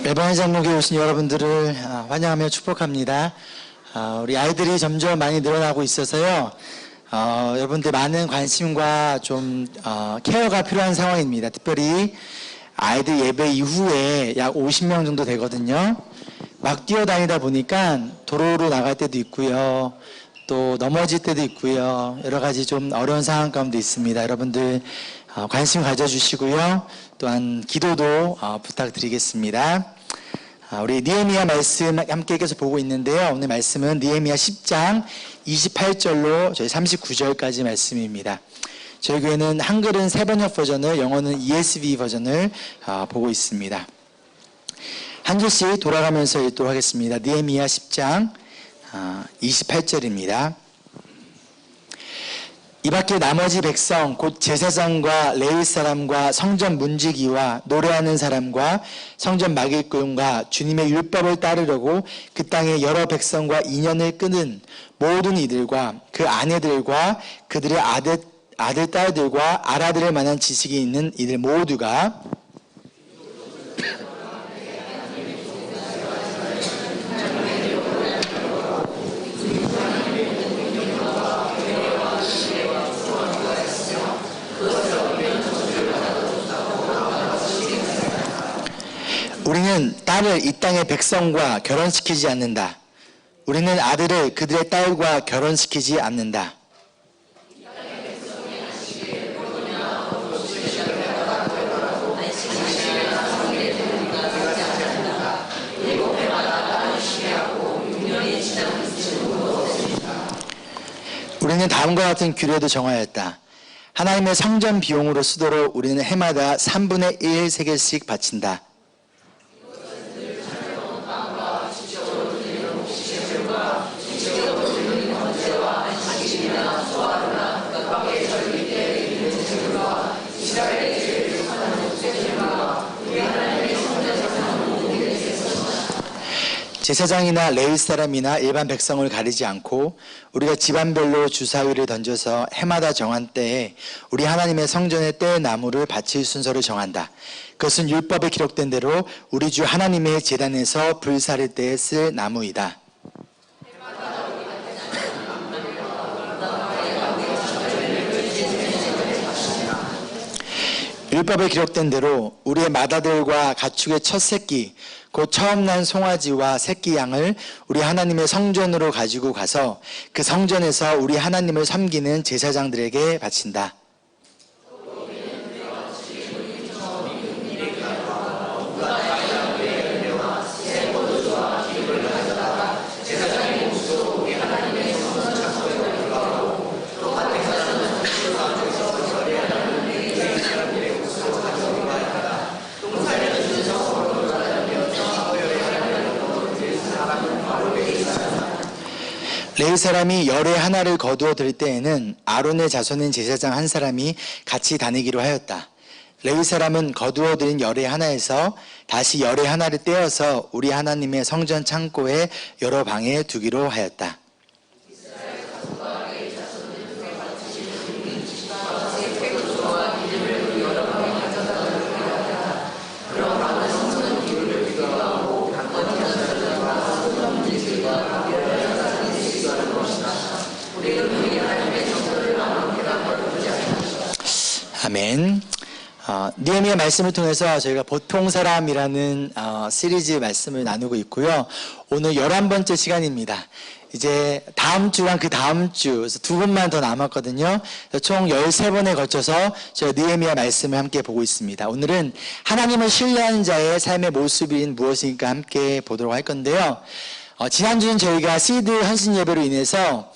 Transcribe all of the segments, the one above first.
매번 장로교에 오신 여러분들을 환영하며 축복합니다. 우리 아이들이 점점 많이 늘어나고 있어서요. 여러분들 많은 관심과 좀 케어가 필요한 상황입니다. 특별히 아이들 예배 이후에 약 50명 정도 되거든요. 막 뛰어다니다 보니까 도로로 나갈 때도 있고요. 또 넘어질 때도 있고요. 여러 가지 좀 어려운 상황 가운데 있습니다. 여러분들 관심 가져주시고요. 또한 기도도 부탁드리겠습니다. 우리 느헤미야 말씀 함께 계속 보고 있는데요. 오늘 말씀은 느헤미야 10장 28절로 저희 39절까지 말씀입니다. 저희 교회는 한글은 세번역 버전을, 영어는 ESV 버전을 보고 있습니다. 한 절씩 돌아가면서 읽도록 하겠습니다. 느헤미야 10장 28절입니다. 이밖에 나머지 백성 곧 제사장과 레위 사람과 성전 문지기와 노래하는 사람과 성전 막일꾼과 주님의 율법을 따르려고 그 땅의 여러 백성과 인연을 끊은 모든 이들과 그 아내들과 그들의 아들 딸들과 알아들을 만한 지식이 있는 이들 모두가 우리는 딸을 이 땅의 백성과 결혼시키지 않는다. 우리는 아들을 그들의 딸과 결혼시키지 않는다. 우리는 다음과 같은 규례도 정하였다. 하나님의 성전 비용으로 쓰도록 우리는 해마다 3분의 1 세겔씩 바친다. 제사장이나 레위 사람이나 일반 백성을 가리지 않고 우리가 집안별로 주사위를 던져서 해마다 정한 때에 우리 하나님의 성전의 때 나무를 바칠 순서를 정한다. 그것은 율법에 기록된 대로 우리 주 하나님의 제단에서 불 사를 때에 쓸 나무이다. 율법에 기록된 대로 우리의 맏아들과 가축의 첫 새끼 곧 처음 난 송아지와 새끼 양을 우리 하나님의 성전으로 가지고 가서 그 성전에서 우리 하나님을 섬기는 제사장들에게 바친다. 레위 사람이 열의 하나를 거두어 들 때에는 아론의 자손인 제사장 한 사람이 같이 다니기로 하였다. 레위 사람은 거두어 들인 열의 하나에서 다시 열의 하나를 떼어서 우리 하나님의 성전 창고의 여러 방에 두기로 하였다. 아멘. 느헤미야 말씀을 통해서 저희가 보통 사람이라는 시리즈 말씀을 나누고 있고요. 오늘 11번째 시간입니다. 이제 다음 주랑 그 다음 주 두 번만 더 남았거든요. 총 13번에 걸쳐서 저희가 느헤미야 말씀을 함께 보고 있습니다. 오늘은 하나님을 신뢰하는 자의 삶의 모습인 무엇인가 함께 보도록 할 건데요. 지난주는 저희가 시드 헌신 예배로 인해서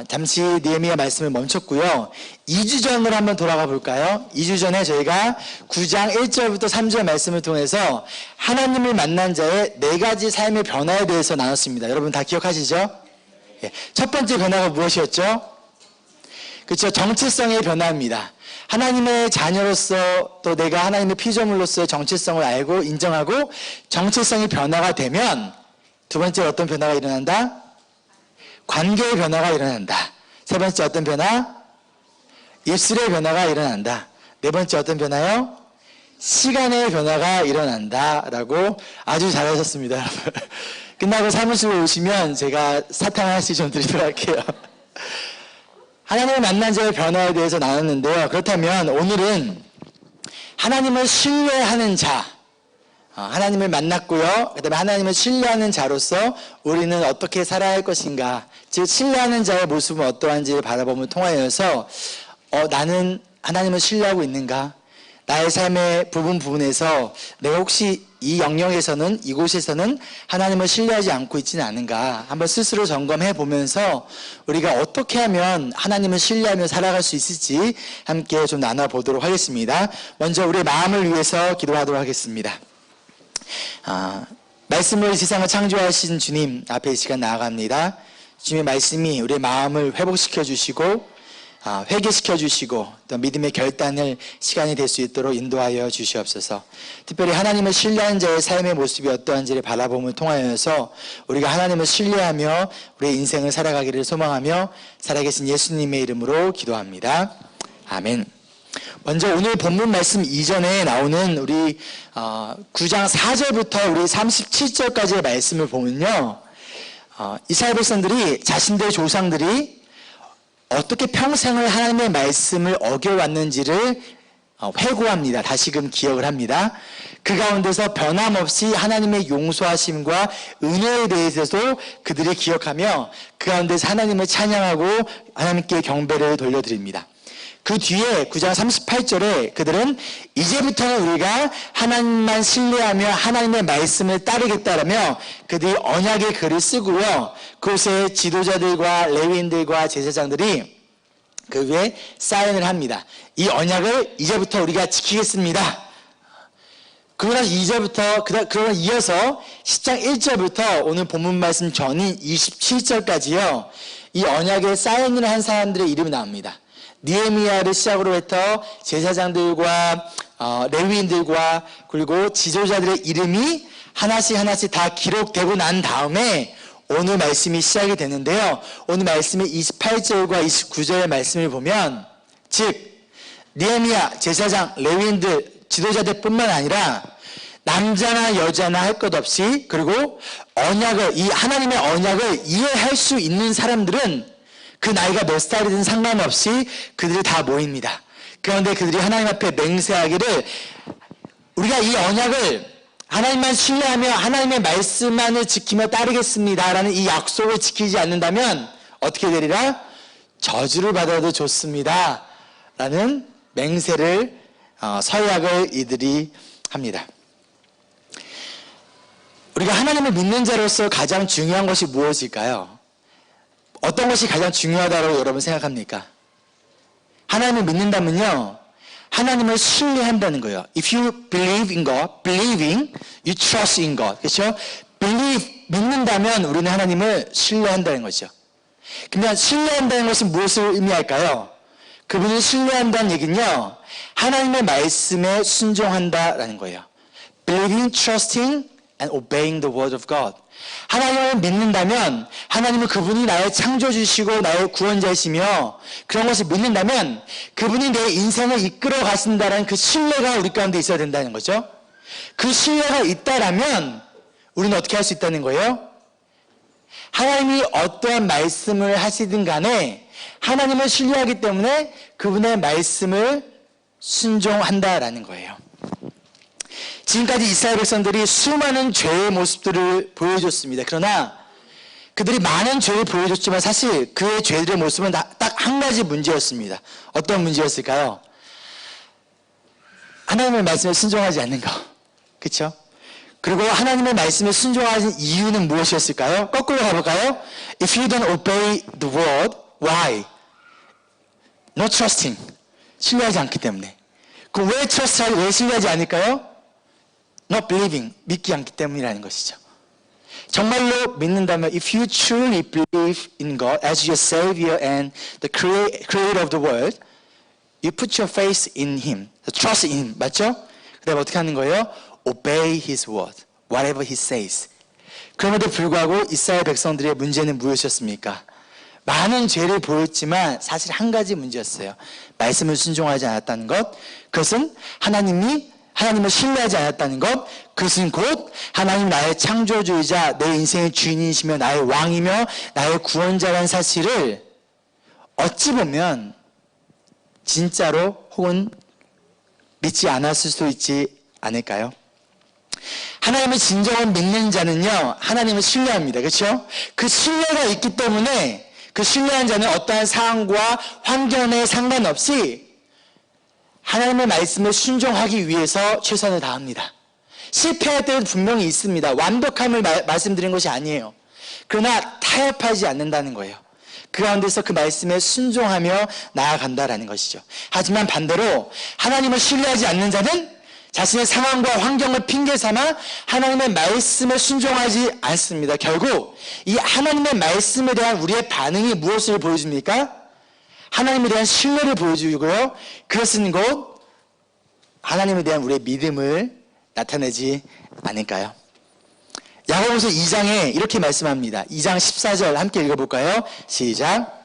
잠시 느헤미야 말씀을 멈췄고요. 2주 전으로 한번 돌아가 볼까요? 2주 전에 저희가 9장 1절부터 3절 말씀을 통해서 하나님을 만난 자의 4가지 삶의 변화에 대해서 나눴습니다. 여러분 다 기억하시죠? 첫 번째 변화가 무엇이었죠? 그렇죠. 정체성의 변화입니다. 하나님의 자녀로서 또 내가 하나님의 피조물로서의 정체성을 알고 인정하고 정체성이 변화가 되면 두 번째 어떤 변화가 일어난다? 관계의 변화가 일어난다. 세 번째 어떤 변화? 입술의 변화가 일어난다. 네 번째 어떤 변화요? 시간의 변화가 일어난다라고 아주 잘하셨습니다, 여러분. 끝나고 사무실에 오시면 제가 사탕 하나씩 좀 드리도록 할게요. 하나님을 만난 자의 변화에 대해서 나눴는데요. 그렇다면 오늘은 하나님을 신뢰하는 자, 하나님을 만났고요. 그 다음에 하나님을 신뢰하는 자로서 우리는 어떻게 살아야 할 것인가, 즉 신뢰하는 자의 모습은 어떠한지를 바라봄을 통하여서 나는 하나님을 신뢰하고 있는가, 나의 삶의 부분에서 내가 혹시 이 영역에서는, 이곳에서는 하나님을 신뢰하지 않고 있지는 않은가 한번 스스로 점검해 보면서 우리가 어떻게 하면 하나님을 신뢰하며 살아갈 수 있을지 함께 좀 나눠보도록 하겠습니다. 먼저 우리의 마음을 위해서 기도하도록 하겠습니다. 말씀으로 이 세상을 창조하신 주님 앞에 이 시간 나아갑니다. 주님의 말씀이 우리의 마음을 회복시켜 주시고 회개시켜 주시고 또 믿음의 결단을 시간이 될 수 있도록 인도하여 주시옵소서. 특별히 하나님을 신뢰하는 자의 삶의 모습이 어떠한지를 바라봄을 통하여서 우리가 하나님을 신뢰하며 우리의 인생을 살아가기를 소망하며 살아계신 예수님의 이름으로 기도합니다. 아멘. 먼저 오늘 본문 말씀 이전에 나오는 우리 9장 4절부터 우리 37절까지의 말씀을 보면요, 이스라엘 백성들이 자신들의 조상들이 어떻게 평생을 하나님의 말씀을 어겨왔는지를 회고합니다. 다시금 기억을 합니다. 그 가운데서 변함없이 하나님의 용서하심과 은혜에 대해서도 그들이 기억하며 그 가운데서 하나님을 찬양하고 하나님께 경배를 돌려드립니다. 그 뒤에 9장 38절에 그들은 이제부터는 우리가 하나님만 신뢰하며 하나님의 말씀을 따르겠다라며 그들이 언약의 글을 쓰고요, 그곳에 지도자들과 레위인들과 제사장들이 그 위에 사인을 합니다. 이 언약을 이제부터 우리가 지키겠습니다. 그러나 2절부터 그러나 이어서 10장 1절부터 오늘 본문 말씀 전인 27절까지요, 이 언약에 사인을 한 사람들의 이름이 나옵니다. 느헤미야를 시작으로 해서 제사장들과 레위인들과 그리고 지도자들의 이름이 하나씩 다 기록되고 난 다음에 오늘 말씀이 시작이 되는데요. 오늘 말씀의 28절과 29절의 말씀을 보면, 즉 느헤미야, 제사장, 레위인들, 지도자들 뿐만 아니라 남자나 여자나 할 것 없이, 그리고 언약을, 이 하나님의 언약을 이해할 수 있는 사람들은 그 나이가 몇 살이든 상관없이 그들이 다 모입니다. 그런데 그들이 하나님 앞에 맹세하기를, 우리가 이 언약을 하나님만 신뢰하며 하나님의 말씀만을 지키며 따르겠습니다 라는 이 약속을 지키지 않는다면 어떻게 되리라? 저주를 받아도 좋습니다 라는 맹세를, 서약을 이들이 합니다. 우리가 하나님을 믿는 자로서 가장 중요한 것이 무엇일까요? 어떤 것이 가장 중요하다고 여러분 생각합니까? 하나님을 믿는다면요, 하나님을 신뢰한다는 거예요. If you believe in God, believing, you trust in God. 그렇죠? believe, 믿는다면 우리는 하나님을 신뢰한다는 거죠. 그러면 신뢰한다는 것은 무엇을 의미할까요? 그분을 신뢰한다는 얘기는요, 하나님의 말씀에 순종한다라는 거예요. Believing, trusting, and obeying the word of God. 하나님을 믿는다면, 하나님은 그분이 나의 창조주시고 나의 구원자이시며 그런 것을 믿는다면 그분이 내 인생을 이끌어 가신다는 그 신뢰가 우리 가운데 있어야 된다는 거죠. 그 신뢰가 있다라면 우리는 어떻게 할 수 있다는 거예요? 하나님이 어떠한 말씀을 하시든 간에 하나님을 신뢰하기 때문에 그분의 말씀을 순종한다라는 거예요. 지금까지 이스라엘 백성들이 수많은 죄의 모습들을 보여줬습니다. 그러나 그들이 많은 죄를 보여줬지만 사실 그의 죄들의 모습은 딱 한 가지 문제였습니다. 어떤 문제였을까요? 하나님의 말씀에 순종하지 않는 거. 그렇죠? 그리고 하나님의 말씀에 순종하는 이유는 무엇이었을까요? 거꾸로 가볼까요? If you don't obey the word, why? No trusting. 신뢰하지 않기 때문에. 그럼 왜 신뢰하지 않을까요? Not believing. 믿지 않기 때문이라는 것이죠. 정말로 믿는다면 if you truly believe in God as your Savior and the Creator of the world, you put your faith in Him, trust in Him. 맞죠? 그 다음에 어떻게 하는 거예요? Obey His word, whatever He says. 그럼에도 불구하고 이스라엘 백성들의 문제는 무엇이었습니까? 많은 죄를 보였지만 사실 한 가지 문제였어요. 말씀을 순종하지 않았다는 것. 그것은 하나님이 하나님을 신뢰하지 않았다는 것, 그것은 곧 하나님 나의 창조주이자 내 인생의 주인이시며 나의 왕이며 나의 구원자라는 사실을 어찌 보면 진짜로 혹은 믿지 않았을 수도 있지 않을까요? 하나님을 진정으로 믿는 자는요, 하나님을 신뢰합니다. 그렇죠? 그 신뢰가 있기 때문에 그 신뢰한 자는 어떠한 상황과 환경에 상관없이 하나님의 말씀을 순종하기 위해서 최선을 다합니다. 실패할 때도 분명히 있습니다. 완벽함을 말씀드린 것이 아니에요. 그러나 타협하지 않는다는 거예요. 그 가운데서 그 말씀에 순종하며 나아간다라는 것이죠. 하지만 반대로 하나님을 신뢰하지 않는 자는 자신의 상황과 환경을 핑계 삼아 하나님의 말씀에 순종하지 않습니다. 결국 이 하나님의 말씀에 대한 우리의 반응이 무엇을 보여줍니까? 하나님에 대한 신뢰를 보여주고요. 그것은 곧 하나님에 대한 우리의 믿음을 나타내지 않을까요? 야고보서 2장에 이렇게 말씀합니다. 2장 14절 함께 읽어볼까요? 시작.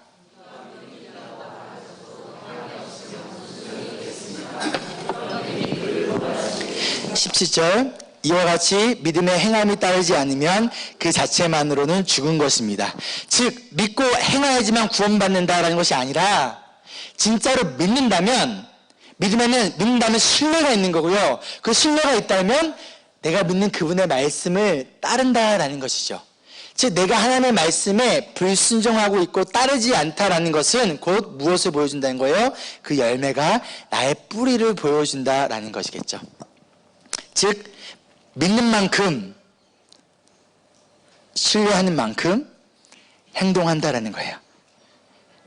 17절 이와 같이 믿음의 행함이 따르지 않으면 그 자체만으로는 죽은 것입니다. 즉 믿고 행하야지만 구원받는다라는 것이 아니라 진짜로 믿는다면 믿는다면 신뢰가 있는 거고요. 그 신뢰가 있다면 내가 믿는 그분의 말씀을 따른다라는 것이죠. 즉 내가 하나님의 말씀에 불순종하고 있고 따르지 않다라는 것은 곧 무엇을 보여준다는 거예요? 그 열매가 나의 뿌리를 보여준다라는 것이겠죠. 즉 믿는 만큼 신뢰하는 만큼 행동한다라는 거예요.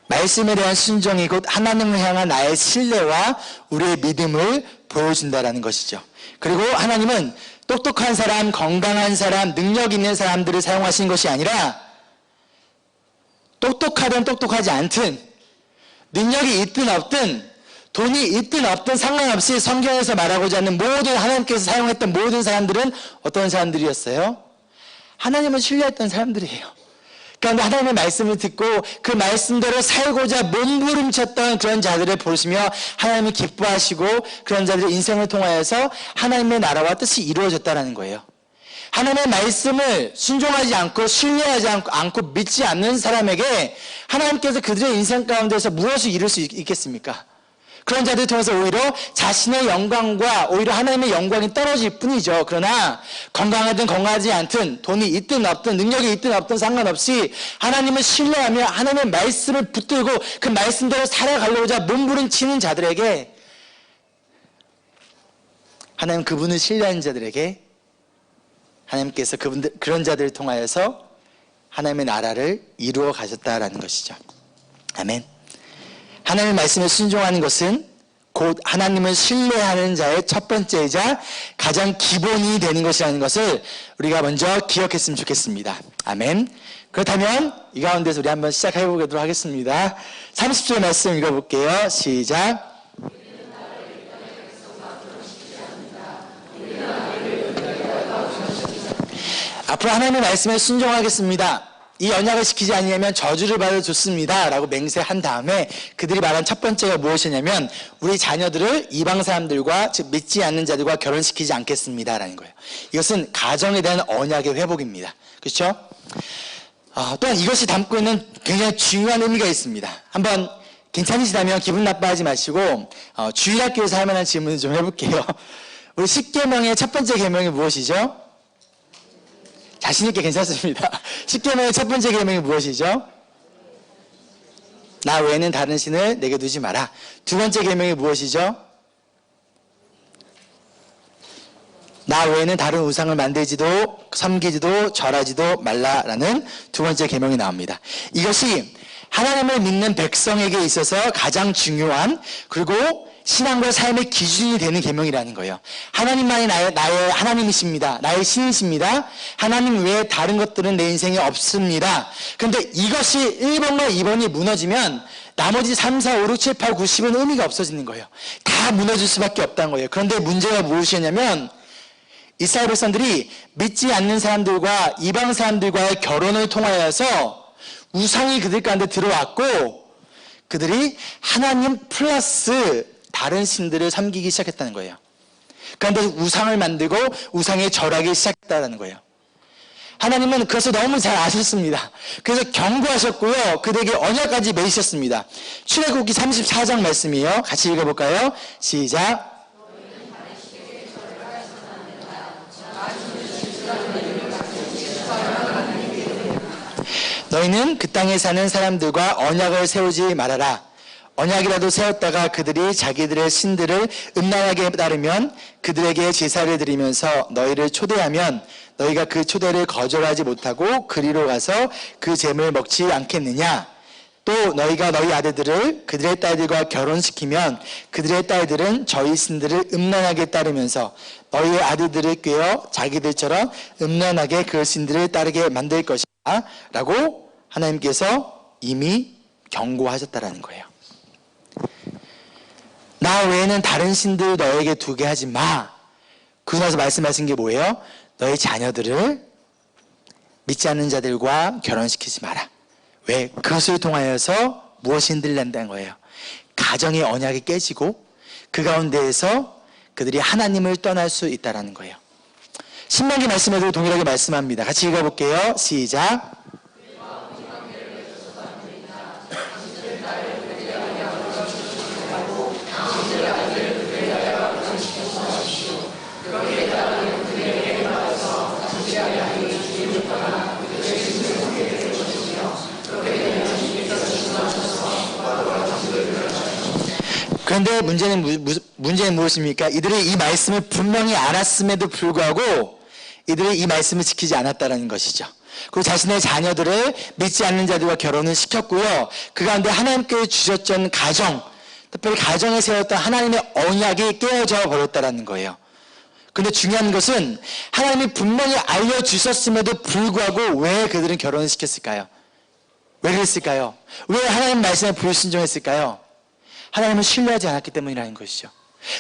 말씀에 대한 순종이 곧 하나님을 향한 나의 신뢰와 우리의 믿음을 보여준다라는 것이죠. 그리고 하나님은 똑똑한 사람, 건강한 사람, 능력 있는 사람들을 사용하신 것이 아니라 똑똑하든 똑똑하지 않든 능력이 있든 없든 돈이 있든 없든 상관없이 성경에서 말하고자 하는 모든 하나님께서 사용했던 모든 사람들은 어떤 사람들이었어요? 하나님을 신뢰했던 사람들이에요. 그러니까 하나님의 말씀을 듣고 그 말씀대로 살고자 몸부림쳤던 그런 자들을 보시며 하나님이 기뻐하시고 그런 자들의 인생을 통하여서 하나님의 나라와 뜻이 이루어졌다는 거예요. 하나님의 말씀을 순종하지 않고 신뢰하지 않고 믿지 않는 사람에게 하나님께서 그들의 인생 가운데서 무엇을 이룰 수 있겠습니까? 그런 자들을 통해서 오히려 자신의 영광과 오히려 하나님의 영광이 떨어질 뿐이죠. 그러나 건강하든 건강하지 않든 돈이 있든 없든 능력이 있든 없든 상관없이 하나님을 신뢰하며 하나님의 말씀을 붙들고 그 말씀대로 살아가려고자 몸부림치는 자들에게 하나님 그분을 신뢰하는 자들에게 하나님께서 그런 자들을 통하여서 하나님의 나라를 이루어 가셨다라는 것이죠. 아멘. 하나님의 말씀에 순종하는 것은 곧 하나님을 신뢰하는 자의 첫 번째이자 가장 기본이 되는 것이라는 것을 우리가 먼저 기억했으면 좋겠습니다. 아멘. 그렇다면 이 가운데서 우리 한번 시작해 보도록 하겠습니다. 30절 말씀 읽어볼게요. 시작. 앞으로 하나님의 말씀에 순종하겠습니다. 이 언약을 지키지 않으면 저주를 받아 줬습니다 라고 맹세한 다음에 그들이 말한 첫 번째가 무엇이냐면 우리 자녀들을 이방 사람들과 즉 믿지 않는 자들과 결혼시키지 않겠습니다 라는 거예요. 이것은 가정에 대한 언약의 회복입니다. 그렇죠? 또한 이것이 담고 있는 굉장히 중요한 의미가 있습니다. 한번 괜찮으시다면 기분 나빠하지 마시고 주일학교에서 할 만한 질문을 좀 해볼게요. 우리 10계명의 첫 번째 계명이 무엇이죠? 자신있게 괜찮습니다. 10계명의 첫 번째 계명이 무엇이죠? 나 외에는 다른 신을 내게 두지 마라. 두 번째 계명이 무엇이죠? 나 외에는 다른 우상을 만들지도 섬기지도 절하지도 말라라는 두 번째 계명이 나옵니다. 이것이 하나님을 믿는 백성에게 있어서 가장 중요한 그리고 신앙과 삶의 기준이 되는 계명이라는 거예요. 하나님만이 나의 하나님이십니다. 나의 신이십니다. 하나님 외에 다른 것들은 내 인생에 없습니다. 그런데 이것이 1번과 2번이 무너지면 나머지 3, 4, 5, 6, 7, 8, 9, 10은 의미가 없어지는 거예요. 다 무너질 수밖에 없다는 거예요. 그런데 문제가 무엇이냐면 이스라엘 백성들이 믿지 않는 사람들과 이방 사람들과의 결혼을 통하여서 우상이 그들 가운데 들어왔고 그들이 하나님 플러스 다른 신들을 섬기기 시작했다는 거예요. 그런데 우상을 만들고 우상에 절하기 시작했다는 거예요. 하나님은 그것을 너무 잘 아셨습니다. 그래서 경고하셨고요. 그들에게 언약까지 맺으셨습니다. 출애굽기 34장 말씀이에요. 같이 읽어볼까요? 시작. 너희는 그 땅에 사는 사람들과 언약을 세우지 말아라. 언약이라도 세웠다가 그들이 자기들의 신들을 음란하게 따르면 그들에게 제사를 드리면서 너희를 초대하면 너희가 그 초대를 거절하지 못하고 그리로 가서 그 재물을 먹지 않겠느냐. 또 너희가 너희 아들들을 그들의 딸들과 결혼시키면 그들의 딸들은 저희 신들을 음란하게 따르면서 너희의 아들들을 꾀어 자기들처럼 음란하게 그 신들을 따르게 만들 것이다 라고 하나님께서 이미 경고하셨다라는 거예요. 나 외에는 다른 신들 너에게 두게 하지 마. 그러고 나서 말씀하신 게 뭐예요? 너희 자녀들을 믿지 않는 자들과 결혼시키지 마라. 왜? 그것을 통하여서 무엇이 흔들린다는 거예요? 가정의 언약이 깨지고 그 가운데에서 그들이 하나님을 떠날 수 있다는 거예요. 신명기 말씀에도 동일하게 말씀합니다. 같이 읽어볼게요. 시작. 그런데 문제는 무엇입니까? 이들이 이 말씀을 분명히 알았음에도 불구하고 이들이 이 말씀을 지키지 않았다는 것이죠. 그리고 자신의 자녀들을 믿지 않는 자들과 결혼을 시켰고요. 그 가운데 하나님께 주셨던 가정, 특별히 가정에 세웠던 하나님의 언약이 깨어져 버렸다는 거예요. 그런데 중요한 것은 하나님이 분명히 알려주셨음에도 불구하고 왜 그들은 결혼을 시켰을까요? 왜 그랬을까요? 왜 하나님 말씀에 불순종했을까요? 하나님을 신뢰하지 않았기 때문이라는 것이죠.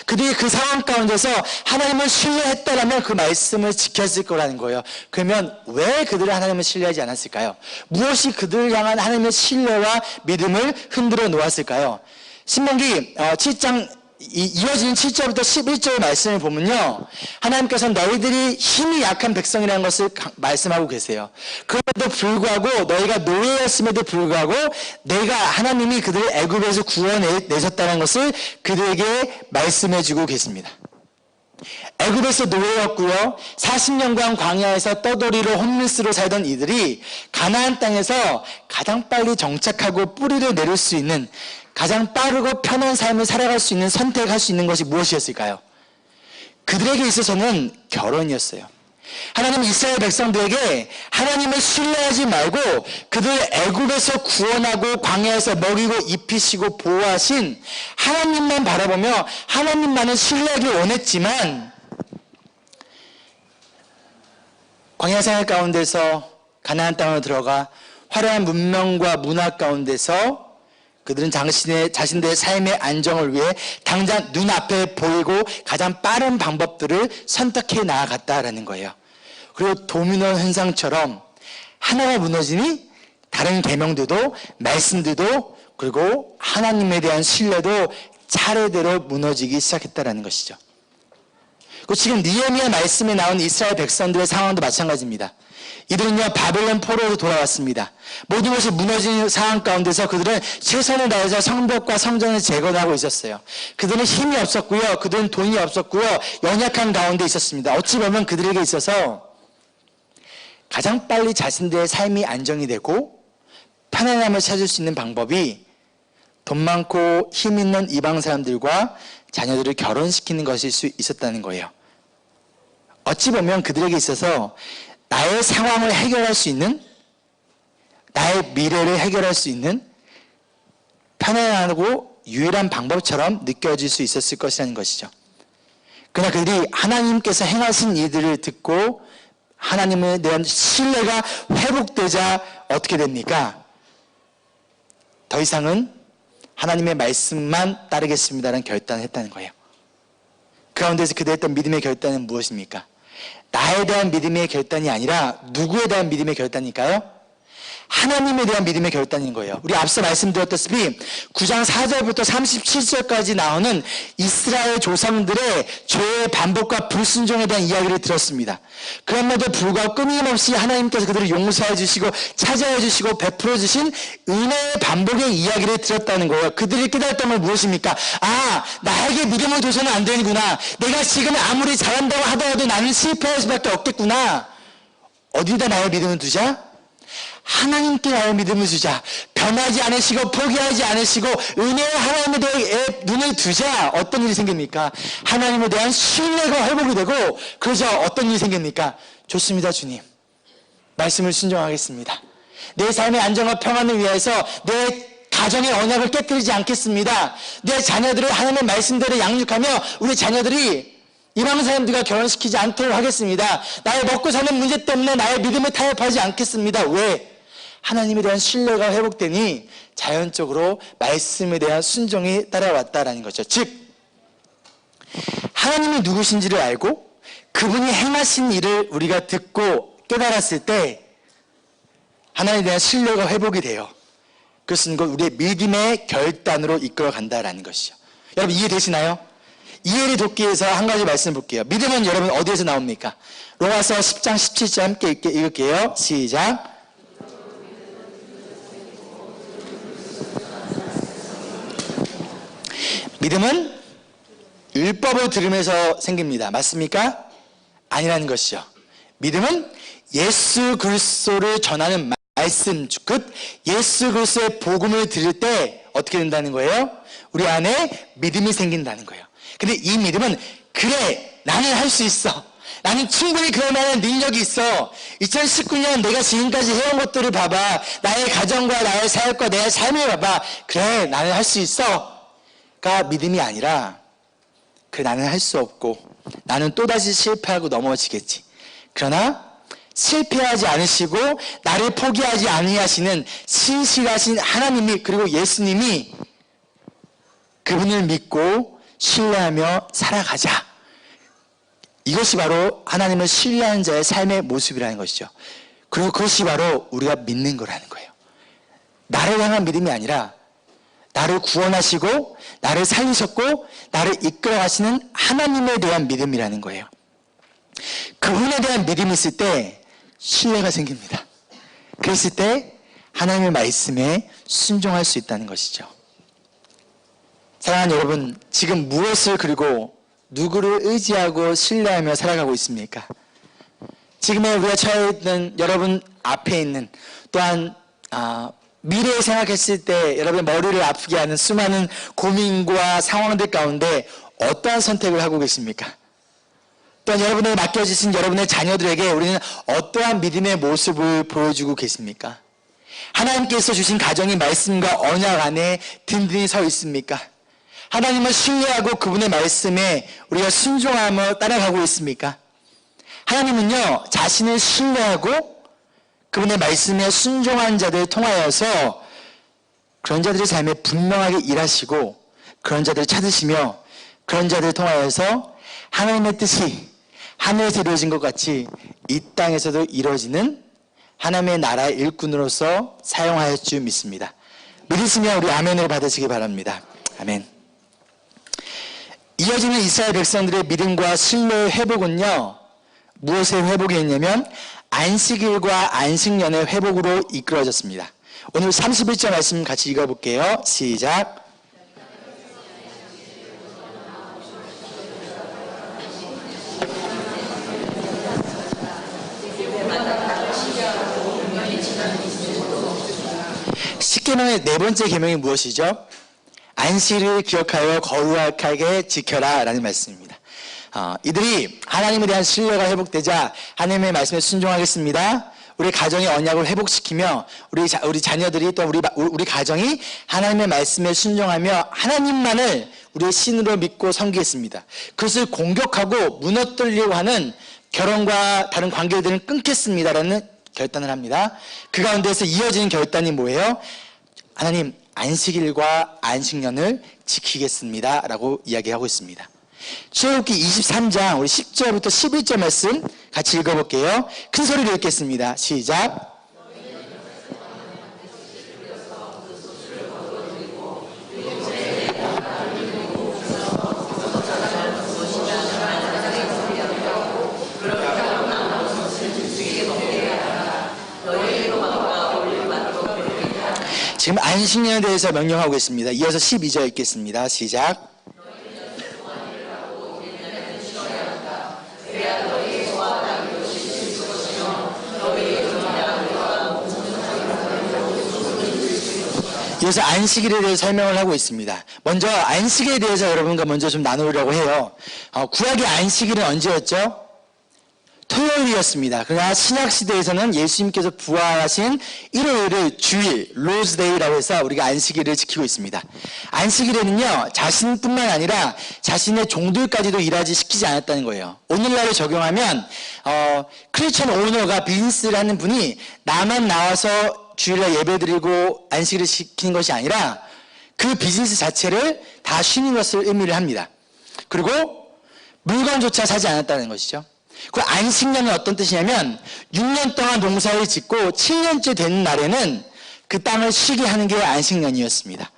그들이 그 상황 가운데서 하나님을 신뢰했다라면 그 말씀을 지켰을 거라는 거예요. 그러면 왜 그들은 하나님을 신뢰하지 않았을까요? 무엇이 그들을 향한 하나님의 신뢰와 믿음을 흔들어 놓았을까요? 신명기 7장 이어지는 7절부터 11절 말씀을 보면요, 하나님께서는 너희들이 힘이 약한 백성이라는 것을 말씀하고 계세요. 그럼에도 불구하고 너희가 노예였음에도 불구하고 내가 하나님이 그들을 애굽에서 구원내셨다는 것을 그들에게 말씀해주고 계십니다. 애굽에서 노예였고요, 40년간 광야에서 떠돌이로 홈리스로 살던 이들이 가나안 땅에서 가장 빨리 정착하고 뿌리를 내릴 수 있는, 가장 빠르고 편한 삶을 살아갈 수 있는, 선택할 수 있는 것이 무엇이었을까요? 그들에게 있어서는 결혼이었어요. 하나님은 이스라엘 백성들에게 하나님을 신뢰하지 말고 그들을 애굽에서 구원하고 광야에서 먹이고 입히시고 보호하신 하나님만 바라보며 하나님만을 신뢰하기 원했지만, 광야 생활 가운데서 가나안 땅으로 들어가 화려한 문명과 문화 가운데서 그들은 자신들의 삶의 안정을 위해 당장 눈앞에 보이고 가장 빠른 방법들을 선택해 나아갔다라는 거예요. 그리고 도미노 현상처럼 하나가 무너지니 다른 계명들도, 말씀들도, 그리고 하나님에 대한 신뢰도 차례대로 무너지기 시작했다라는 것이죠. 그리고 지금 느헤미야 말씀에 나온 이스라엘 백성들의 상황도 마찬가지입니다. 이들은요, 바벨론 포로로 돌아왔습니다. 모든 것이 무너진 상황 가운데서 그들은 최선을 다해서 성벽과 성전을 재건하고 있었어요. 그들은 힘이 없었고요, 그들은 돈이 없었고요, 연약한 가운데 있었습니다. 어찌 보면 그들에게 있어서 가장 빨리 자신들의 삶이 안정이 되고 편안함을 찾을 수 있는 방법이 돈 많고 힘 있는 이방 사람들과 자녀들을 결혼시키는 것일 수 있었다는 거예요. 어찌 보면 그들에게 있어서 나의 상황을 해결할 수 있는, 나의 미래를 해결할 수 있는 편안하고 유일한 방법처럼 느껴질 수 있었을 것이라는 것이죠. 그러나 그들이 하나님께서 행하신 일들을 듣고 하나님에 대한 신뢰가 회복되자 어떻게 됩니까? 더 이상은 하나님의 말씀만 따르겠습니다라는 결단을 했다는 거예요. 그 가운데서 그들이 했던 믿음의 결단은 무엇입니까? 나에 대한 믿음의 결단이 아니라 누구에 대한 믿음의 결단일까요? 하나님에 대한 믿음의 결단인 거예요. 우리 앞서 말씀드렸다시피 9장 4절부터 37절까지 나오는 이스라엘 조상들의 죄의 반복과 불순종에 대한 이야기를 들었습니다. 그럼에도 불구하고 끊임없이 하나님께서 그들을 용서해 주시고 찾아해 주시고 베풀어 주신 은혜의 반복의 이야기를 들었다는 거예요. 그들이 깨달았던 건 무엇입니까? 아, 나에게 믿음을 둬서는 안 되는구나. 내가 지금 아무리 잘한다고 하더라도 나는 실패할 수밖에 없겠구나. 어디다 나의 믿음을 두자? 하나님께 나의 믿음을 두자. 변하지 않으시고 포기하지 않으시고 은혜의 하나님에 대해 눈을 두자. 어떤 일이 생깁니까? 하나님에 대한 신뢰가 회복이 되고, 그래서 어떤 일이 생깁니까? 좋습니다, 주님. 말씀을 순종하겠습니다. 내 삶의 안정과 평안을 위해서 내 가정의 언약을 깨뜨리지 않겠습니다. 내 자녀들을 하나님의 말씀대로 양육하며 우리 자녀들이 이방 사람들과 결혼시키지 않도록 하겠습니다. 나의 먹고 사는 문제 때문에 나의 믿음을 타협하지 않겠습니다. 왜? 하나님에 대한 신뢰가 회복되니 자연적으로 말씀에 대한 순종이 따라왔다라는 거죠. 즉, 하나님이 누구신지를 알고 그분이 행하신 일을 우리가 듣고 깨달았을 때 하나님에 대한 신뢰가 회복이 돼요. 그것은 우리의 믿음의 결단으로 이끌어간다라는 것이죠. 여러분 이해되시나요? 이해를 돕기 위해서 한 가지 말씀 볼게요. 믿음은 여러분 어디에서 나옵니까? 로마서 10장 17절 함께 읽을게요. 시작. 믿음은 율법을 들으면서 생깁니다. 맞습니까? 아니라는 것이죠. 믿음은 예수 그리스도를 전하는 말씀, 곧 예수 그리스도의 복음을 들을 때 어떻게 된다는 거예요? 우리 안에 믿음이 생긴다는 거예요. 근데 이 믿음은 그래, 나는 할 수 있어. 나는 충분히 그럴 만한 능력이 있어. 2019년 내가 지금까지 해온 것들을 봐봐. 나의 가정과 나의 사역과 내 삶을 봐봐. 그래, 나는 할 수 있어. 가 믿음이 아니라, 그래, 나는 할 수 없고 나는 또다시 실패하고 넘어지겠지. 그러나 실패하지 않으시고 나를 포기하지 아니하시는 신실하신 하나님이, 그리고 예수님이, 그분을 믿고 신뢰하며 살아가자. 이것이 바로 하나님을 신뢰하는 자의 삶의 모습이라는 것이죠. 그리고 그것이 바로 우리가 믿는 거라는 거예요. 나를 향한 믿음이 아니라 나를 구원하시고 나를 살리셨고 나를 이끌어 가시는 하나님에 대한 믿음이라는 거예요. 그분에 대한 믿음이 있을 때 신뢰가 생깁니다. 그랬을 때 하나님의 말씀에 순종할 수 있다는 것이죠. 사랑하는 여러분, 지금 무엇을 그리고 누구를 의지하고 신뢰하며 살아가고 있습니까? 지금의 우리가 처해 있는, 여러분 앞에 있는, 또한 미래에 생각했을 때 여러분의 머리를 아프게 하는 수많은 고민과 상황들 가운데 어떠한 선택을 하고 계십니까? 또한 여러분에게 맡겨주신 여러분의 자녀들에게 우리는 어떠한 믿음의 모습을 보여주고 계십니까? 하나님께서 주신 가정이 말씀과 언약 안에 든든히 서 있습니까? 하나님을 신뢰하고 그분의 말씀에 우리가 순종하며 따라가고 있습니까? 하나님은요, 자신을 신뢰하고 그분의 말씀에 순종한 자들을 통하여서 그런 자들의 삶에 분명하게 일하시고 그런 자들을 찾으시며 그런 자들을 통하여서 하나님의 뜻이 하늘에서 이루어진 것 같이 이 땅에서도 이루어지는 하나님의 나라의 일꾼으로서 사용하여 줄 믿습니다. 믿으시면 우리 아멘을 받으시기 바랍니다. 아멘. 이어지는 이스라엘 백성들의 믿음과 신뢰의 회복은요, 무엇의 회복이 있냐면 안식일과 안식년의 회복으로 이끌어졌습니다. 오늘 31절 말씀 같이 읽어볼게요. 시작. 십계명의 네 번째 계명이 무엇이죠? 안식일을 기억하여 거룩하게 지켜라 라는 말씀입니다. 이들이 하나님에 대한 신뢰가 회복되자 하나님의 말씀에 순종하겠습니다. 우리 가정의 언약을 회복시키며 우리 자녀들이 또 우리 가정이 하나님의 말씀에 순종하며 하나님만을 우리의 신으로 믿고 섬기겠습니다. 그것을 공격하고 무너뜨리려고 하는 결혼과 다른 관계들은 끊겠습니다라는 결단을 합니다. 그 가운데서 이어지는 결단이 뭐예요? 하나님, 안식일과 안식년을 지키겠습니다 라고 이야기하고 있습니다. 출애굽기 23장 우리 10절부터 11절 말씀 같이 읽어볼게요. 큰 소리로 읽겠습니다. 시작. 지금 안식년에 대해서 명령하고 있습니다. 이어서 12절 읽겠습니다. 시작. 이어서 안식일에 대해서 설명을 하고 있습니다. 먼저 안식일에 대해서 여러분과 먼저 좀 나누려고 해요. 구약의 안식일은 언제였죠? 토요일이었습니다. 그러나 신약시대에서는 예수님께서 부활하신 일요일을 주일, 로즈데이라고 해서 우리가 안식일을 지키고 있습니다. 안식일에는요, 자신뿐만 아니라 자신의 종들까지도 일하지 시키지 않았다는 거예요. 오늘날을 적용하면 크리스천 오너가 비즈니스라는 분이 나만 나와서 주일날 예배드리고 안식일을 시키는 것이 아니라 그 비즈니스 자체를 다 쉬는 것을 의미를 합니다. 그리고 물건조차 사지 않았다는 것이죠. 그 안식년은 어떤 뜻이냐면 6년 동안 농사를 짓고 7년째 되는 날에는 그 땅을 쉬게 하는 게 안식년이었습니다.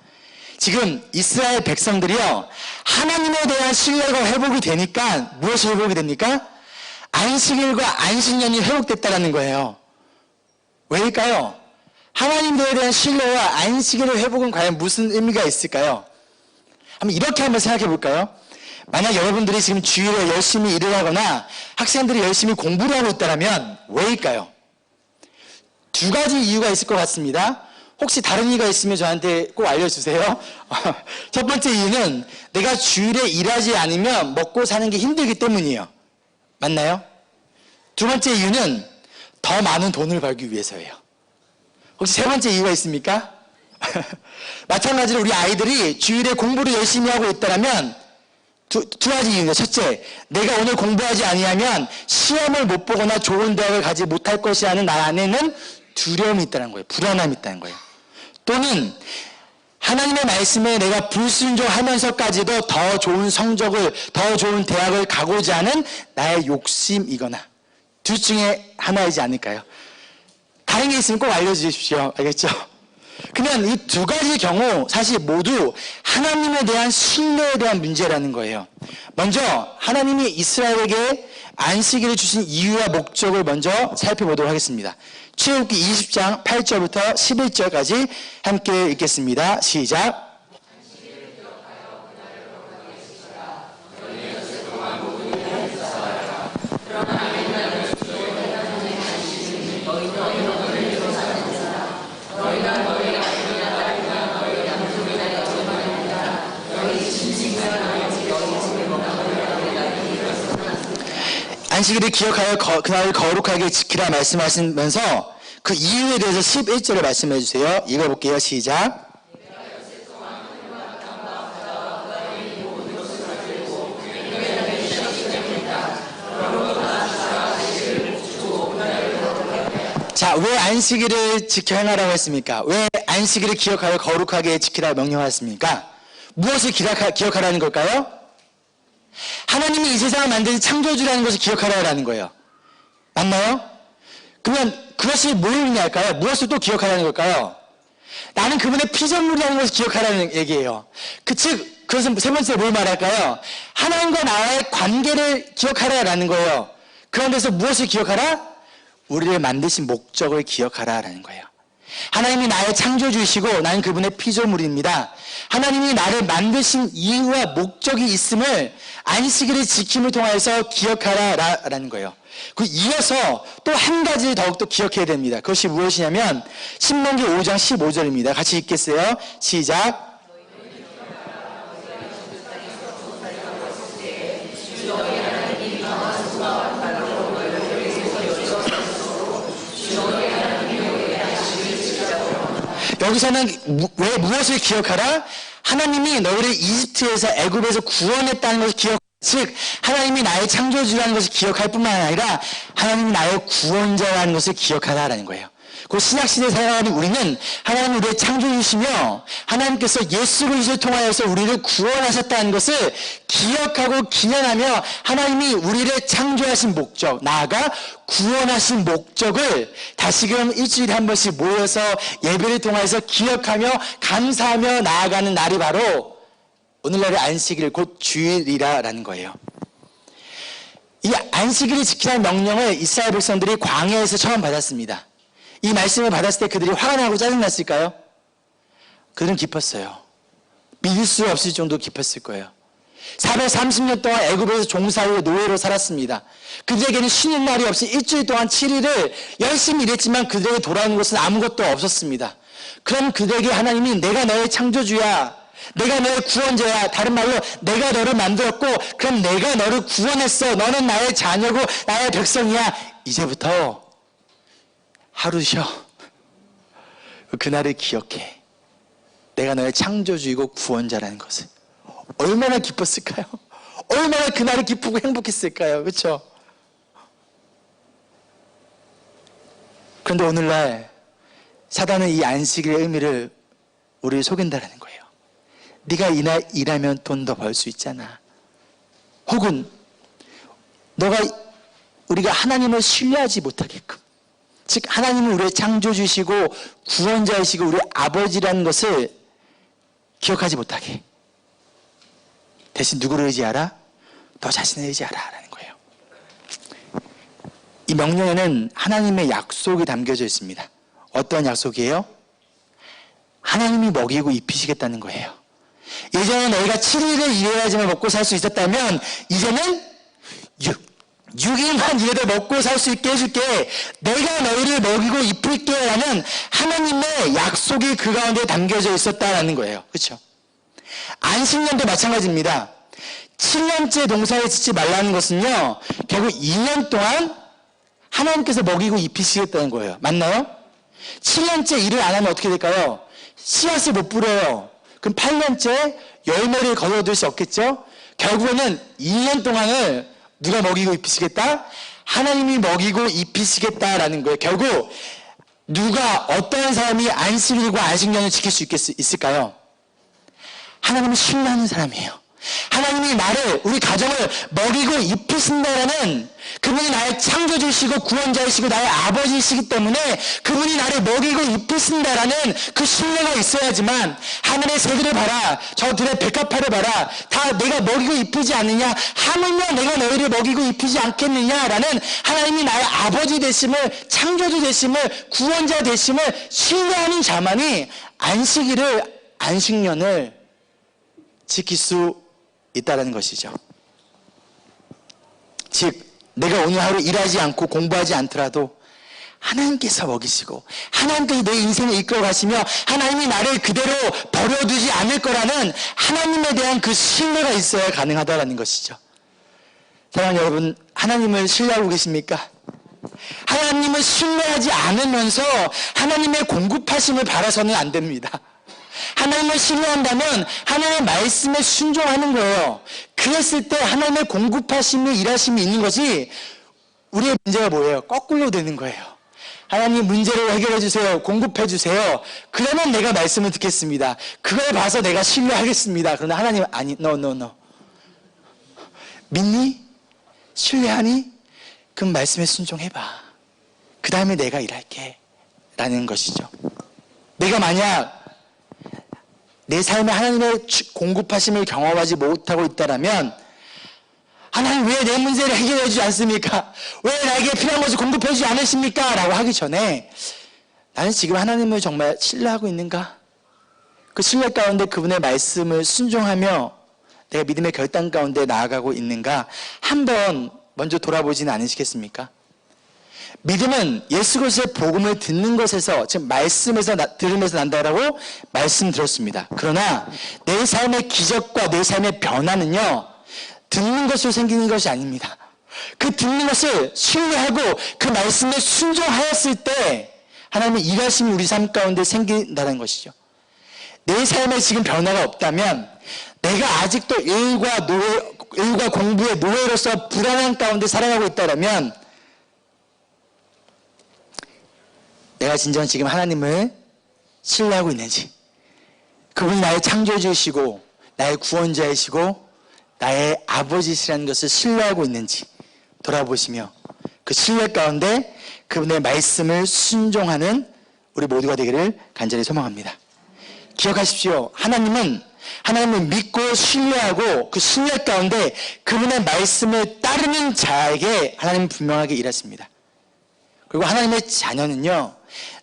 지금 이스라엘 백성들이요, 하나님에 대한 신뢰가 회복이 되니까 무엇이 회복이 됩니까? 안식일과 안식년이 회복됐다는 거예요. 왜일까요? 하나님에 대한 신뢰와 안식일의 회복은 과연 무슨 의미가 있을까요? 이렇게 한번 생각해 볼까요? 만약 여러분들이 지금 주일에 열심히 일을 하거나 학생들이 열심히 공부를 하고 있다면 왜일까요? 두 가지 이유가 있을 것 같습니다. 혹시 다른 이유가 있으면 저한테 꼭 알려주세요. 첫 번째 이유는 내가 주일에 일하지 않으면 먹고 사는 게 힘들기 때문이에요. 맞나요? 두 번째 이유는 더 많은 돈을 벌기 위해서예요. 혹시 세 번째 이유가 있습니까? 마찬가지로 우리 아이들이 주일에 공부를 열심히 하고 있다면 두 가지 이유입니다. 첫째, 내가 오늘 공부하지 아니하면 시험을 못 보거나 좋은 대학을 가지 못할 것이라는 나 안에는 두려움이 있다는 거예요. 불안함이 있다는 거예요. 또는 하나님의 말씀에 내가 불순종하면서까지도 더 좋은 성적을, 더 좋은 대학을 가고자 하는 나의 욕심이거나 둘 중에 하나이지 않을까요? 다른 게 있으면 꼭 알려주십시오. 알겠죠? 그러면 이 두 가지 경우 사실 모두 하나님에 대한 신뢰에 대한 문제라는 거예요. 먼저 하나님이 이스라엘에게 안식일을 주신 이유와 목적을 먼저 살펴보도록 하겠습니다. 출애굽기 20장 8절부터 11절까지 함께 읽겠습니다. 시작. 안식일을 기억하여 그날을 거룩하게 지키라 말씀하시면서 그 이유에 대해서 11절을 말씀해 주세요. 읽어볼게요. 시작. 자, 왜 안식일을 지켜 행하라고 했습니까? 왜 안식일을 기억하여 거룩하게 지키라고 명령하였습니까? 무엇을 기억하라는 걸까요? 하나님이 이 세상을 만든 창조주라는 것을 기억하라는 거예요. 맞나요? 그러면 그것이 뭘 의미할까요? 무엇을 또 기억하라는 걸까요? 나는 그분의 피조물이라는 것을 기억하라는 얘기예요. 즉, 그것은 세 번째 뭘 말할까요? 하나님과 나와의 관계를 기억하라는 거예요. 그런 데서 무엇을 기억하라? 우리를 만드신 목적을 기억하라는 거예요. 하나님이 나의 창조주이시고 나는 그분의 피조물입니다. 하나님이 나를 만드신 이유와 목적이 있음을 안식일을 지킴을 통해서 기억하라라는 거예요. 그 이어서 또 한 가지 더욱더 기억해야 됩니다. 그것이 무엇이냐면 신명기 5장 15절입니다. 같이 읽겠어요. 시작. 여기서는 왜 무엇을 기억하라? 하나님이 너희를 이집트에서 애굽에서 구원했다는 것을 기억, 즉 하나님이 나의 창조주라는 것을 기억할 뿐만 아니라 하나님이 나의 구원자라는 것을 기억하라라는 거예요. 그 신약시대에 살아가는 우리는 하나님이 우리의 창조주시며 하나님께서 예수 그리스도를 통하여서 우리를 구원하셨다는 것을 기억하고 기념하며 하나님이 우리를 창조하신 목적, 나아가 구원하신 목적을 다시금 일주일에 한 번씩 모여서 예배를 통해서 기억하며 감사하며 나아가는 날이 바로 오늘날의 안식일 곧 주일이라는 거예요. 이 안식일을 지키라는 명령을 이스라엘 백성들이 광야에서 처음 받았습니다. 이 말씀을 받았을 때 그들이 화가 나고 짜증났을까요? 그들은 기뻤어요. 믿을 수 없을 정도로 기뻤을 거예요. 430년 동안 애굽에서 종살이로 노예로 살았습니다. 그들에게는 쉬는 날이 없이 일주일 동안 7일을 열심히 일했지만 그들에게 돌아오는 것은 아무것도 없었습니다. 그럼 그들에게 하나님이 내가 너의 창조주야, 내가 너의 구원자야, 다른 말로 내가 너를 만들었고 그럼 내가 너를 구원했어, 너는 나의 자녀고 나의 백성이야, 이제부터 하루 쉬어. 그날을 기억해. 내가 너의 창조주이고 구원자라는 것을. 얼마나 기뻤을까요? 얼마나 그날을 기쁘고 행복했을까요? 그렇죠? 그런데 오늘날 사단은 이 안식일의 의미를 우리를 속인다는 거예요. 네가 이날 일하면 돈 더 벌 수 있잖아. 혹은 우리가 하나님을 신뢰하지 못하게끔, 즉 하나님은 우리의 창조주시고 구원자이시고 우리의 아버지라는 것을 기억하지 못하게, 대신 누구를 의지하라? 너 자신을 의지하라 라는 거예요. 이 명령에는 하나님의 약속이 담겨져 있습니다. 어떤 약속이에요? 하나님이 먹이고 입히시겠다는 거예요. 예전에 너희가 7일을 일해야지만 먹고 살 수 있었다면 이제는 6일만 일해도 먹고 살 수 있게 해줄게, 내가 너희를 먹이고 입힐게 라는 하나님의 약속이 그 가운데 담겨져 있었다는 거예요. 그렇죠? 안식년도 마찬가지입니다. 7년째 농사를 짓지 말라는 것은요, 결국 2년 동안 하나님께서 먹이고 입히시겠다는 거예요. 맞나요? 7년째 일을 안 하면 어떻게 될까요? 씨앗을 못 뿌려요. 그럼 8년째 열매를 거둬들 수 없겠죠? 결국에는 2년 동안을 누가 먹이고 입히시겠다? 하나님이 먹이고 입히시겠다라는 거예요. 결국 누가, 어떤 사람이 안식일과 안식년을 지킬 수 있을까요? 하나님을 신뢰하는 사람이에요. 하나님이 나를, 우리 가정을 먹이고 입히신다라는, 그분이 나의 창조주시고 구원자이시고 나의 아버지이시기 때문에 그분이 나를 먹이고 입히신다라는 그 신뢰가 있어야지만, 하늘의 새들을 봐라, 저들의 백합화를 봐라, 다 내가 먹이고 입히지 않느냐, 하물며 내가 너희를 먹이고 입히지 않겠느냐라는 하나님이 나의 아버지 되심을, 창조주 되심을, 구원자 되심을 신뢰하는 자만이 안식년을 지킬 수 있다는 것이죠. 즉 내가 오늘 하루 일하지 않고 공부하지 않더라도 하나님께서 먹이시고 하나님께서 내 인생을 이끌어 가시며 하나님이 나를 그대로 버려두지 않을 거라는 하나님에 대한 그 신뢰가 있어야 가능하다는 것이죠. 사랑하는 여러분, 하나님을 신뢰하고 계십니까? 하나님을 신뢰하지 않으면서 하나님의 공급하심을 바라서는 안 됩니다. 하나님을 신뢰한다면 하나님의 말씀에 순종하는 거예요. 그랬을 때 하나님의 공급하심이, 일하심이 있는 것이, 우리의 문제가 뭐예요? 거꾸로 되는 거예요. 하나님 문제를 해결해 주세요, 공급해 주세요. 그러면 내가 말씀을 듣겠습니다. 그걸 봐서 내가 신뢰하겠습니다. 그러나 하나님은 아니, no. 믿니? 신뢰하니? 그럼 말씀에 순종해봐. 그 다음에 내가 일할게 라는 것이죠. 내가 만약 내 삶에 하나님의 공급하심을 경험하지 못하고 있다면, 하나님 왜 내 문제를 해결해 주지 않습니까? 왜 나에게 필요한 것을 공급해 주지 않으십니까? 라고 하기 전에, 나는 지금 하나님을 정말 신뢰하고 있는가? 그 신뢰 가운데 그분의 말씀을 순종하며 내가 믿음의 결단 가운데 나아가고 있는가? 한번 먼저 돌아보지는 않으시겠습니까? 믿음은 예수 그리스도의 복음을 듣는 것에서, 즉 말씀에서 들으면서 난다라고 말씀드렸습니다. 그러나 내 삶의 기적과 내 삶의 변화는요, 듣는 것으로 생기는 것이 아닙니다. 그 듣는 것을 신뢰하고 그 말씀에 순종하였을 때 하나님의 일하심이 우리 삶 가운데 생긴다는 것이죠. 내 삶에 지금 변화가 없다면, 내가 아직도 일과 공부의 노예로서 불안한 가운데 살아가고 있다면, 내가 진정 지금 하나님을 신뢰하고 있는지, 그분이 나의 창조주이시고 나의 구원자이시고 나의 아버지시라는 것을 신뢰하고 있는지 돌아보시며 그 신뢰 가운데 그분의 말씀을 순종하는 우리 모두가 되기를 간절히 소망합니다. 기억하십시오. 하나님을 믿고 신뢰하고 그 신뢰 가운데 그분의 말씀을 따르는 자에게 하나님은 분명하게 일하십니다. 그리고 하나님의 자녀는요,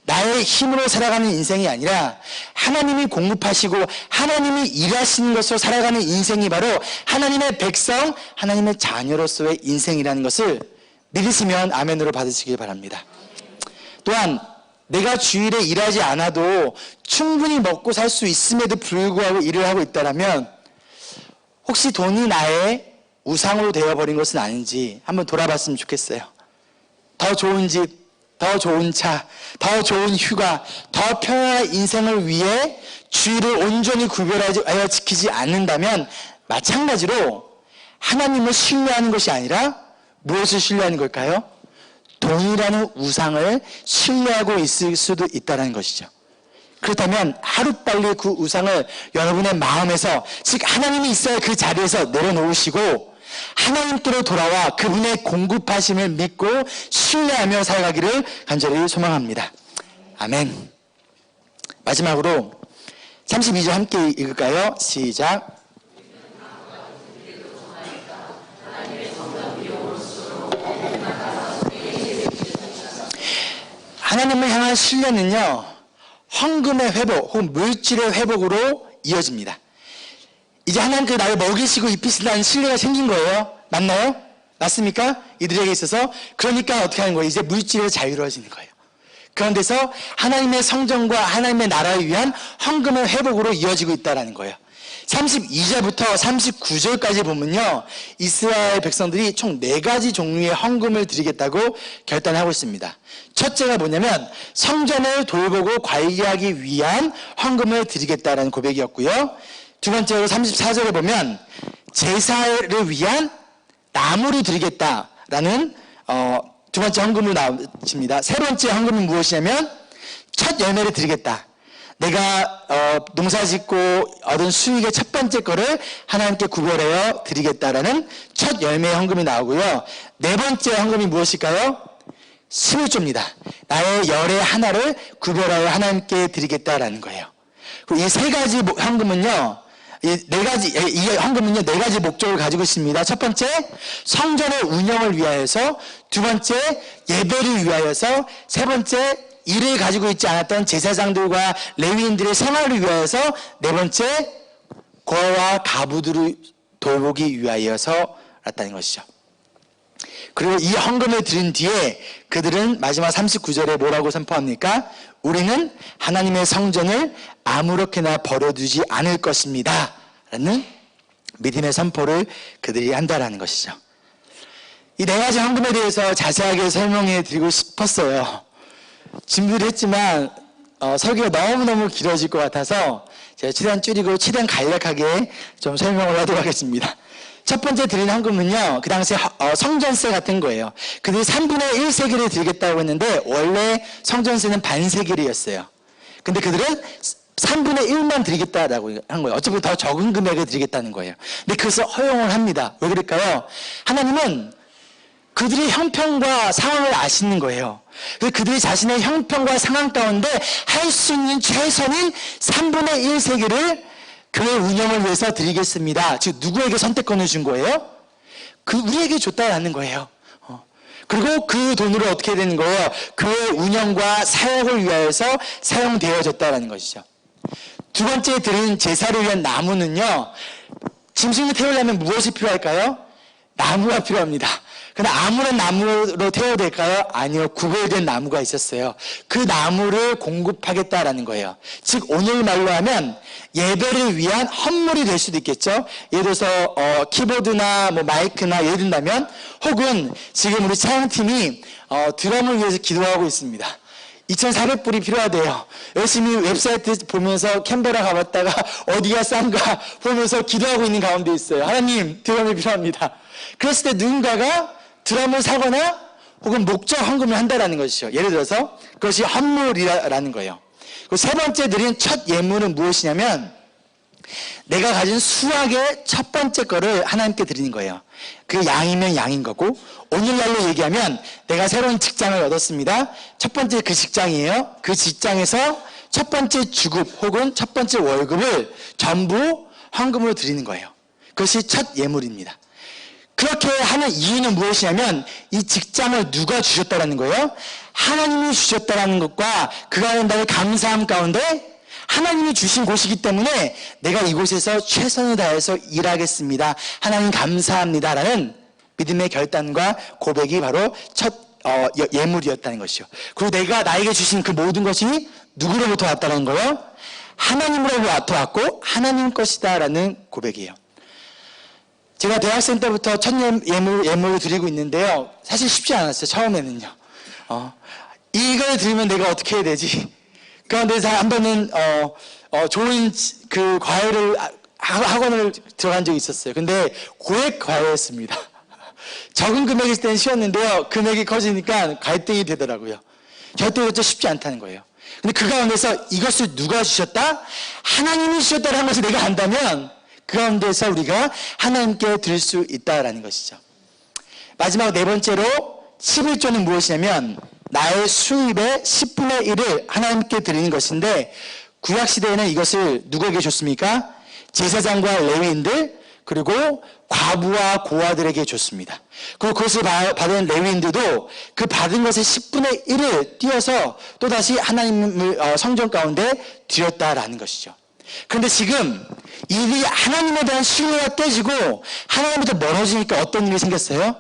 나의 힘으로 살아가는 인생이 아니라 하나님이 공급하시고 하나님이 일하시는 것으로 살아가는 인생이 바로 하나님의 백성, 하나님의 자녀로서의 인생이라는 것을 믿으시면 아멘으로 받으시길 바랍니다. 또한 내가 주일에 일하지 않아도 충분히 먹고 살 수 있음에도 불구하고 일을 하고 있다면 혹시 돈이 나의 우상으로 되어버린 것은 아닌지 한번 돌아봤으면 좋겠어요. 더 좋은 집, 더 좋은 차, 더 좋은 휴가, 더 편안한 인생을 위해 주의를 온전히 구별하여 지키지 않는다면 마찬가지로 하나님을 신뢰하는 것이 아니라 무엇을 신뢰하는 걸까요? 돈이라는 우상을 신뢰하고 있을 수도 있다는 것이죠. 그렇다면 하루빨리 그 우상을 여러분의 마음에서, 즉 하나님이 있어야 그 자리에서 내려놓으시고 하나님께로 돌아와 그분의 공급하심을 믿고 신뢰하며 살아가기를 간절히 소망합니다. 아멘. 마지막으로 32절 함께 읽을까요? 시작. 하나님을 향한 신뢰는요, 헌금의 회복 혹은 물질의 회복으로 이어집니다. 이제 하나님께서 나를 먹이시고 입히신다는 신뢰가 생긴 거예요. 맞나요? 맞습니까? 이들에게 있어서. 그러니까 어떻게 하는 거예요? 이제 물질의 자유로워지는 거예요. 그런 데서 하나님의 성전과 하나님의 나라를 위한 헌금의 회복으로 이어지고 있다는 거예요. 32절부터 39절까지 보면요, 이스라엘 백성들이 총 4가지 종류의 헌금을 드리겠다고 결단하고 있습니다. 첫째가 뭐냐면 성전을 돌보고 관리하기 위한 헌금을 드리겠다라는 고백이었고요. 두 번째로 34절에 보면 제사를 위한 나무를 드리겠다라는 두 번째 헌금으로 나옵니다. 세 번째 헌금은 무엇이냐면 첫 열매를 드리겠다. 내가 농사짓고 얻은 수익의 첫 번째 거를 하나님께 구별하여 드리겠다라는 첫 열매의 헌금이 나오고요. 네 번째 헌금이 무엇일까요? 11조입니다. 나의 열의 하나를 구별하여 하나님께 드리겠다라는 거예요. 그리고 이 세 가지 헌금은요, 이 헌금은요, 4가지 목적을 가지고 있습니다. 첫 번째, 성전의 운영을 위하여서, 두 번째, 예배를 위하여서, 세 번째, 일을 가지고 있지 않았던 제사장들과 레위인들의 생활을 위하여서, 네 번째, 고아와 가부들을 돌보기 위하여서였다는 것이죠. 그리고 이 헌금을 드린 뒤에 그들은 마지막 39절에 뭐라고 선포합니까? 우리는 하나님의 성전을 아무렇게나 버려두지 않을 것입니다 라는 믿음의 선포를 그들이 한다라는 것이죠. 이 4가지 헌금에 대해서 자세하게 설명해 드리고 싶었어요. 준비를 했지만 설교가 너무너무 길어질 것 같아서 제가 최대한 줄이고 최대한 간략하게 좀 설명을 하도록 하겠습니다. 첫 번째 드린 헌금은요, 그 당시에 성전세 같은 거예요. 그들이 3분의 1세겔을 드리겠다고 했는데 원래 성전세는 반세겔이었어요. 근데 그들은 3분의 1만 드리겠다라고 한 거예요. 어차피 더 적은 금액을 드리겠다는 거예요. 근데 그것을 허용을 합니다. 왜 그럴까요? 하나님은 그들의 형편과 상황을 아시는 거예요. 그들이 자신의 형편과 상황 가운데 할 수 있는 최선인 3분의 1세겔을 교회 운영을 위해서 드리겠습니다. 즉 누구에게 선택권을 준 거예요? 우리에게 줬다라는 거예요. 그리고 그 돈으로 어떻게 되는 거예요? 교회 운영과 사역을 위하여서 사용되어졌다라는 것이죠. 두 번째 드린 제사를 위한 나무는요, 짐승을 태우려면 무엇이 필요할까요? 나무가 필요합니다. 그런데 아무런 나무로 태워야 될까요? 아니요. 구별된 나무가 있었어요. 그 나무를 공급하겠다라는 거예요. 즉 오늘말로 하면 예배를 위한 헌물이 될 수도 있겠죠. 예를 들어서 키보드나 뭐 마이크나 예를 든다면, 혹은 지금 우리 찬양팀이 드럼을 위해서 기도하고 있습니다. 2,400불이 필요하대요. 열심히 웹사이트 보면서 캔베라 가봤다가 어디가 싼가 보면서 기도하고 있는 가운데 있어요. 하나님, 드럼이 필요합니다. 그랬을 때 누군가가 드럼을 사거나 혹은 목적 헌금을 한다라는 것이죠. 예를 들어서 그것이 헌물이라는 거예요. 세 번째 드린 첫 예물은 무엇이냐면 내가 가진 수확의 첫 번째 거를 하나님께 드리는 거예요. 그게 양이면 양인 거고, 오늘날로 얘기하면 내가 새로운 직장을 얻었습니다. 첫 번째 그 직장이에요. 그 직장에서 첫 번째 주급 혹은 첫 번째 월급을 전부 헌금으로 드리는 거예요. 그것이 첫 예물입니다. 그렇게 하는 이유는 무엇이냐면 이 직장을 누가 주셨다는 거예요? 하나님이 주셨다는 것과 그가 나의 감사함 가운데 하나님이 주신 곳이기 때문에 내가 이곳에서 최선을 다해서 일하겠습니다. 하나님 감사합니다라는 믿음의 결단과 고백이 바로 첫 예물이었다는 것이죠. 그리고 내가 나에게 주신 그 모든 것이 누구로부터 왔다는 거예요? 하나님으로부터 왔고 하나님 것이다라는 고백이에요. 제가 대학생 때부터 첫 예물을 드리고 있는데요. 사실 쉽지 않았어요. 처음에는요. 이걸 드리면 내가 어떻게 해야 되지? 그런데 한 번은 좋은 그 과외를 학원을 들어간 적이 있었어요. 근데 고액 과외였습니다. 적은 금액일 때는 쉬웠는데요. 금액이 커지니까 갈등이 되더라고요. 결정이 쉽지 않다는 거예요. 근데 그 가운데서 이것을 누가 주셨다? 하나님이 주셨다는 것을 내가 안다면 그 가운데서 우리가 하나님께 드릴 수 있다라는 것이죠. 마지막 네 번째로 11조는 무엇이냐면 나의 수입의 10분의 1을 하나님께 드리는 것인데 구약시대에는 이것을 누구에게 줬습니까? 제사장과 레위인들 그리고 과부와 고아들에게 줬습니다. 그리고 그것을 받은 레위인들도 그 받은 것의 10분의 1을 띄어서 또다시 하나님을 성전 가운데 드렸다라는 것이죠. 그런데 지금 일이 하나님에 대한 신뢰가 깨지고 하나님부터 멀어지니까 어떤 일이 생겼어요?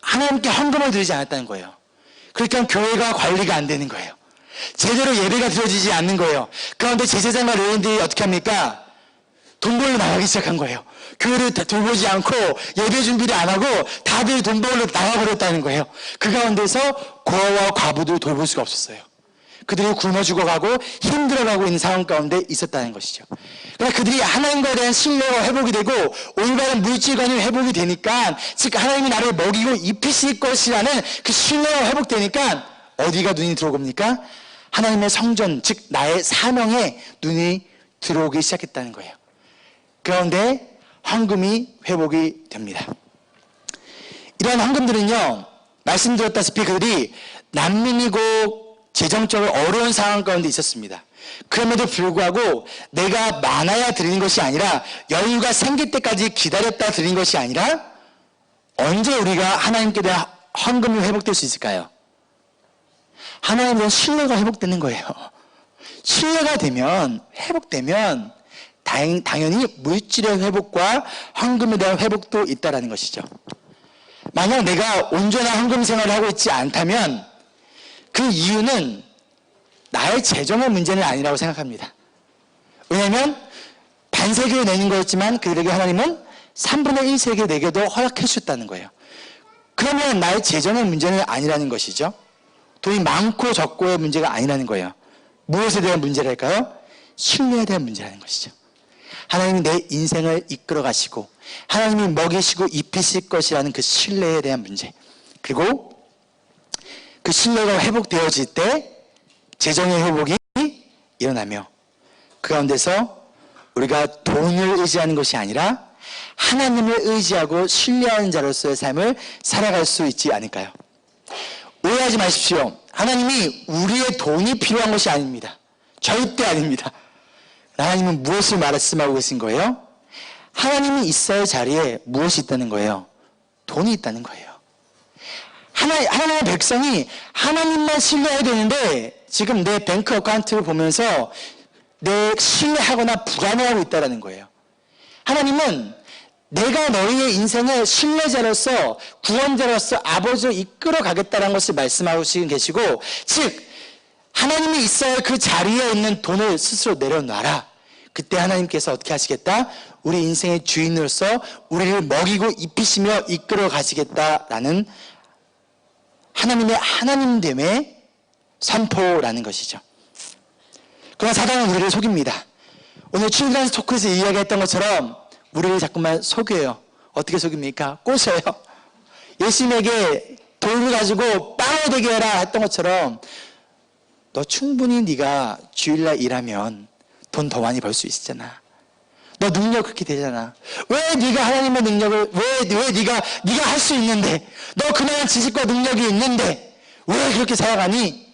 하나님께 헌금을 드리지 않았다는 거예요. 그러니까 교회가 관리가 안 되는 거예요. 제대로 예배가 드려지지 않는 거예요. 그런데 제사장과 레위인들이 어떻게 합니까? 돈 벌러 나가기 시작한 거예요. 교회를 돌보지 않고 예배 준비를 안 하고 다들 돈 벌러 나가버렸다는 거예요. 그 가운데서 고아와 과부들을 돌볼 수가 없었어요. 그들이 굶어 죽어가고 힘들어가고 있는 상황 가운데 있었다는 것이죠. 그러나 그들이 하나님과에 대한 신뢰가 회복이 되고 올바른 물질관이 회복이 되니까 즉 하나님이 나를 먹이고 입히실 것이라는 그 신뢰가 회복되니까 어디가 눈이 들어옵니까? 하나님의 성전 즉 나의 사명에 눈이 들어오기 시작했다는 거예요. 그런데 헌금이 회복이 됩니다. 이러한 헌금들은요 말씀드렸다시피 그들이 난민이고 재정적으로 어려운 상황 가운데 있었습니다. 그럼에도 불구하고 내가 많아야 드리는 것이 아니라 여유가 생길 때까지 기다렸다 드리는 것이 아니라 언제 우리가 하나님께 대한 헌금이 회복될 수 있을까요? 하나님에 대한 신뢰가 회복되는 거예요. 신뢰가 되면 회복되면 당연히 물질의 회복과 헌금에 대한 회복도 있다는 것이죠. 만약 내가 온전한 헌금 생활을 하고 있지 않다면 그 이유는 나의 재정의 문제는 아니라고 생각합니다. 왜냐하면 반세기를 내는 거였지만 그들에게 하나님은 3분의 1세기 내게도 허락해 주셨다는 거예요. 그러면 나의 재정의 문제는 아니라는 것이죠. 돈이 많고 적고의 문제가 아니라는 거예요. 무엇에 대한 문제랄까요? 신뢰에 대한 문제라는 것이죠. 하나님이 내 인생을 이끌어 가시고 하나님이 먹이시고 입히실 것이라는 그 신뢰에 대한 문제. 그리고 그 신뢰가 회복되어질 때 재정의 회복이 일어나며 그 가운데서 우리가 돈을 의지하는 것이 아니라 하나님을 의지하고 신뢰하는 자로서의 삶을 살아갈 수 있지 않을까요? 오해하지 마십시오. 하나님이 우리의 돈이 필요한 것이 아닙니다. 절대 아닙니다. 하나님은 무엇을 말씀하고 계신 거예요? 하나님이 있어야 자리에 무엇이 있다는 거예요? 돈이 있다는 거예요. 하나님의 백성이 하나님만 신뢰해야 되는데 지금 내 뱅크 어카운트를 보면서 내 신뢰하거나 불안해하고 있다는 거예요. 하나님은 내가 너희의 인생의 신뢰자로서 구원자로서 아버지로 이끌어 가겠다는 것을 말씀하고 계시고 즉 하나님이 있어야 그 자리에 있는 돈을 스스로 내려놔라. 그때 하나님께서 어떻게 하시겠다? 우리 인생의 주인으로서 우리를 먹이고 입히시며 이끌어 가시겠다라는 하나님의 하나님됨의 선포라는 것이죠. 그러나 사단은 우리를 속입니다. 오늘 칠드런스 토크에서 이야기했던 것처럼 우리를 자꾸만 속여요. 어떻게 속입니까? 꼬셔요. 예수님에게 돌을 가지고 빵을 되게 해라 했던 것처럼 너 충분히 네가 주일날 일하면 돈 더 많이 벌 수 있잖아. 너 능력 그렇게 되잖아. 왜 네가 하나님의 능력을 왜 네가 할 수 있는데 너 그만한 지식과 능력이 있는데 왜 그렇게 살아가니?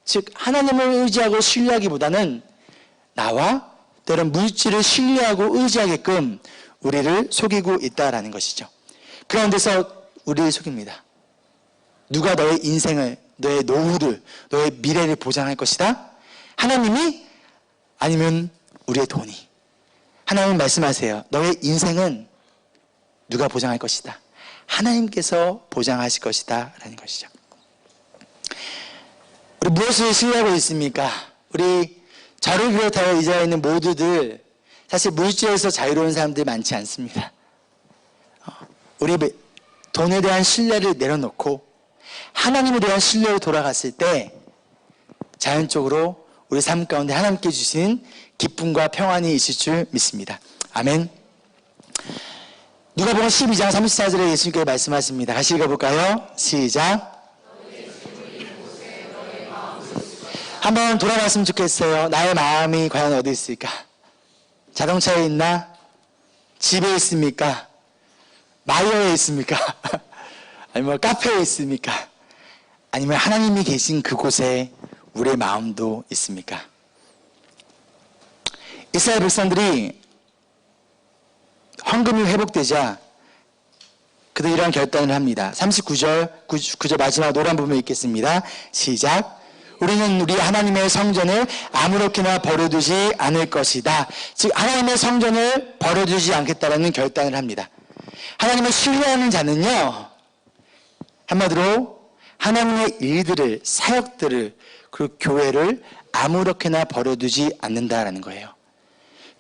즉 하나님을 의지하고 신뢰하기보다는 나와 때론 물질을 신뢰하고 의지하게끔 우리를 속이고 있다라는 것이죠. 그런 데서 우리를 속입니다. 누가 너의 인생을 너의 노후를, 너의 미래를 보장할 것이다? 하나님이? 아니면 우리의 돈이? 하나님 말씀하세요. 너의 인생은 누가 보장할 것이다? 하나님께서 보장하실 것이다 라는 것이죠. 우리 무엇을 신뢰하고 있습니까? 우리 저를 비롯하여 이 자리에 있는 모두들 사실 물질에서 자유로운 사람들이 많지 않습니다. 우리 돈에 대한 신뢰를 내려놓고 하나님에 대한 신뢰로 돌아갔을 때 자연적으로 우리 삶 가운데 하나님께 주신 기쁨과 평안이 있을 줄 믿습니다. 아멘. 누가복음 12장 34절에 예수님께서 말씀하십니다. 같이 읽어볼까요? 시작. 한번 돌아봤으면 좋겠어요. 나의 마음이 과연 어디 있을까? 자동차에 있나? 집에 있습니까? 마이어에 있습니까? 아니면 카페에 있습니까? 아니면 하나님이 계신 그곳에 우리의 마음도 있습니까? 이스라엘 백성들이 헌금이 회복되자 그들이 이러한 결단을 합니다. 39절 마지막 노란 부분 읽겠습니다. 시작. 우리는 우리 하나님의 성전을 아무렇게나 버려두지 않을 것이다. 즉 하나님의 성전을 버려두지 않겠다라는 결단을 합니다. 하나님을 신뢰하는 자는요, 한마디로 하나님의 일들을, 사역들을, 그리고 교회를 아무렇게나 버려두지 않는다라는 거예요.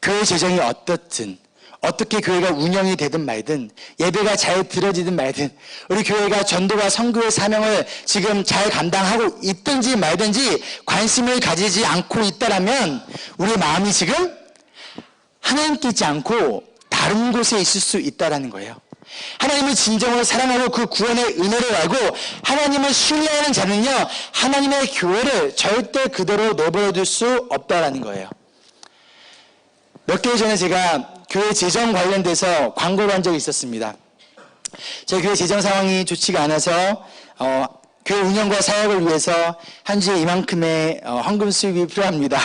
교회 재정이 어떻든, 어떻게 교회가 운영이 되든 말든, 예배가 잘 드려지든 말든, 우리 교회가 전도와 선교의 사명을 지금 잘 감당하고 있든지 말든지 관심을 가지지 않고 있다라면 우리 마음이 지금 하나님께 있지 않고 다른 곳에 있을 수 있다라는 거예요. 하나님을 진정으로 사랑하고 그 구원의 은혜를 알고 하나님을 신뢰하는 자는요, 하나님의 교회를 절대 그대로 내버려둘 수 없다라는 거예요. 몇 개월 전에 제가 교회 재정 관련돼서 광고를 한 적이 있었습니다. 저희 교회 재정 상황이 좋지가 않아서 교회 운영과 사역을 위해서 한 주에 이만큼의 헌금 수입이 필요합니다.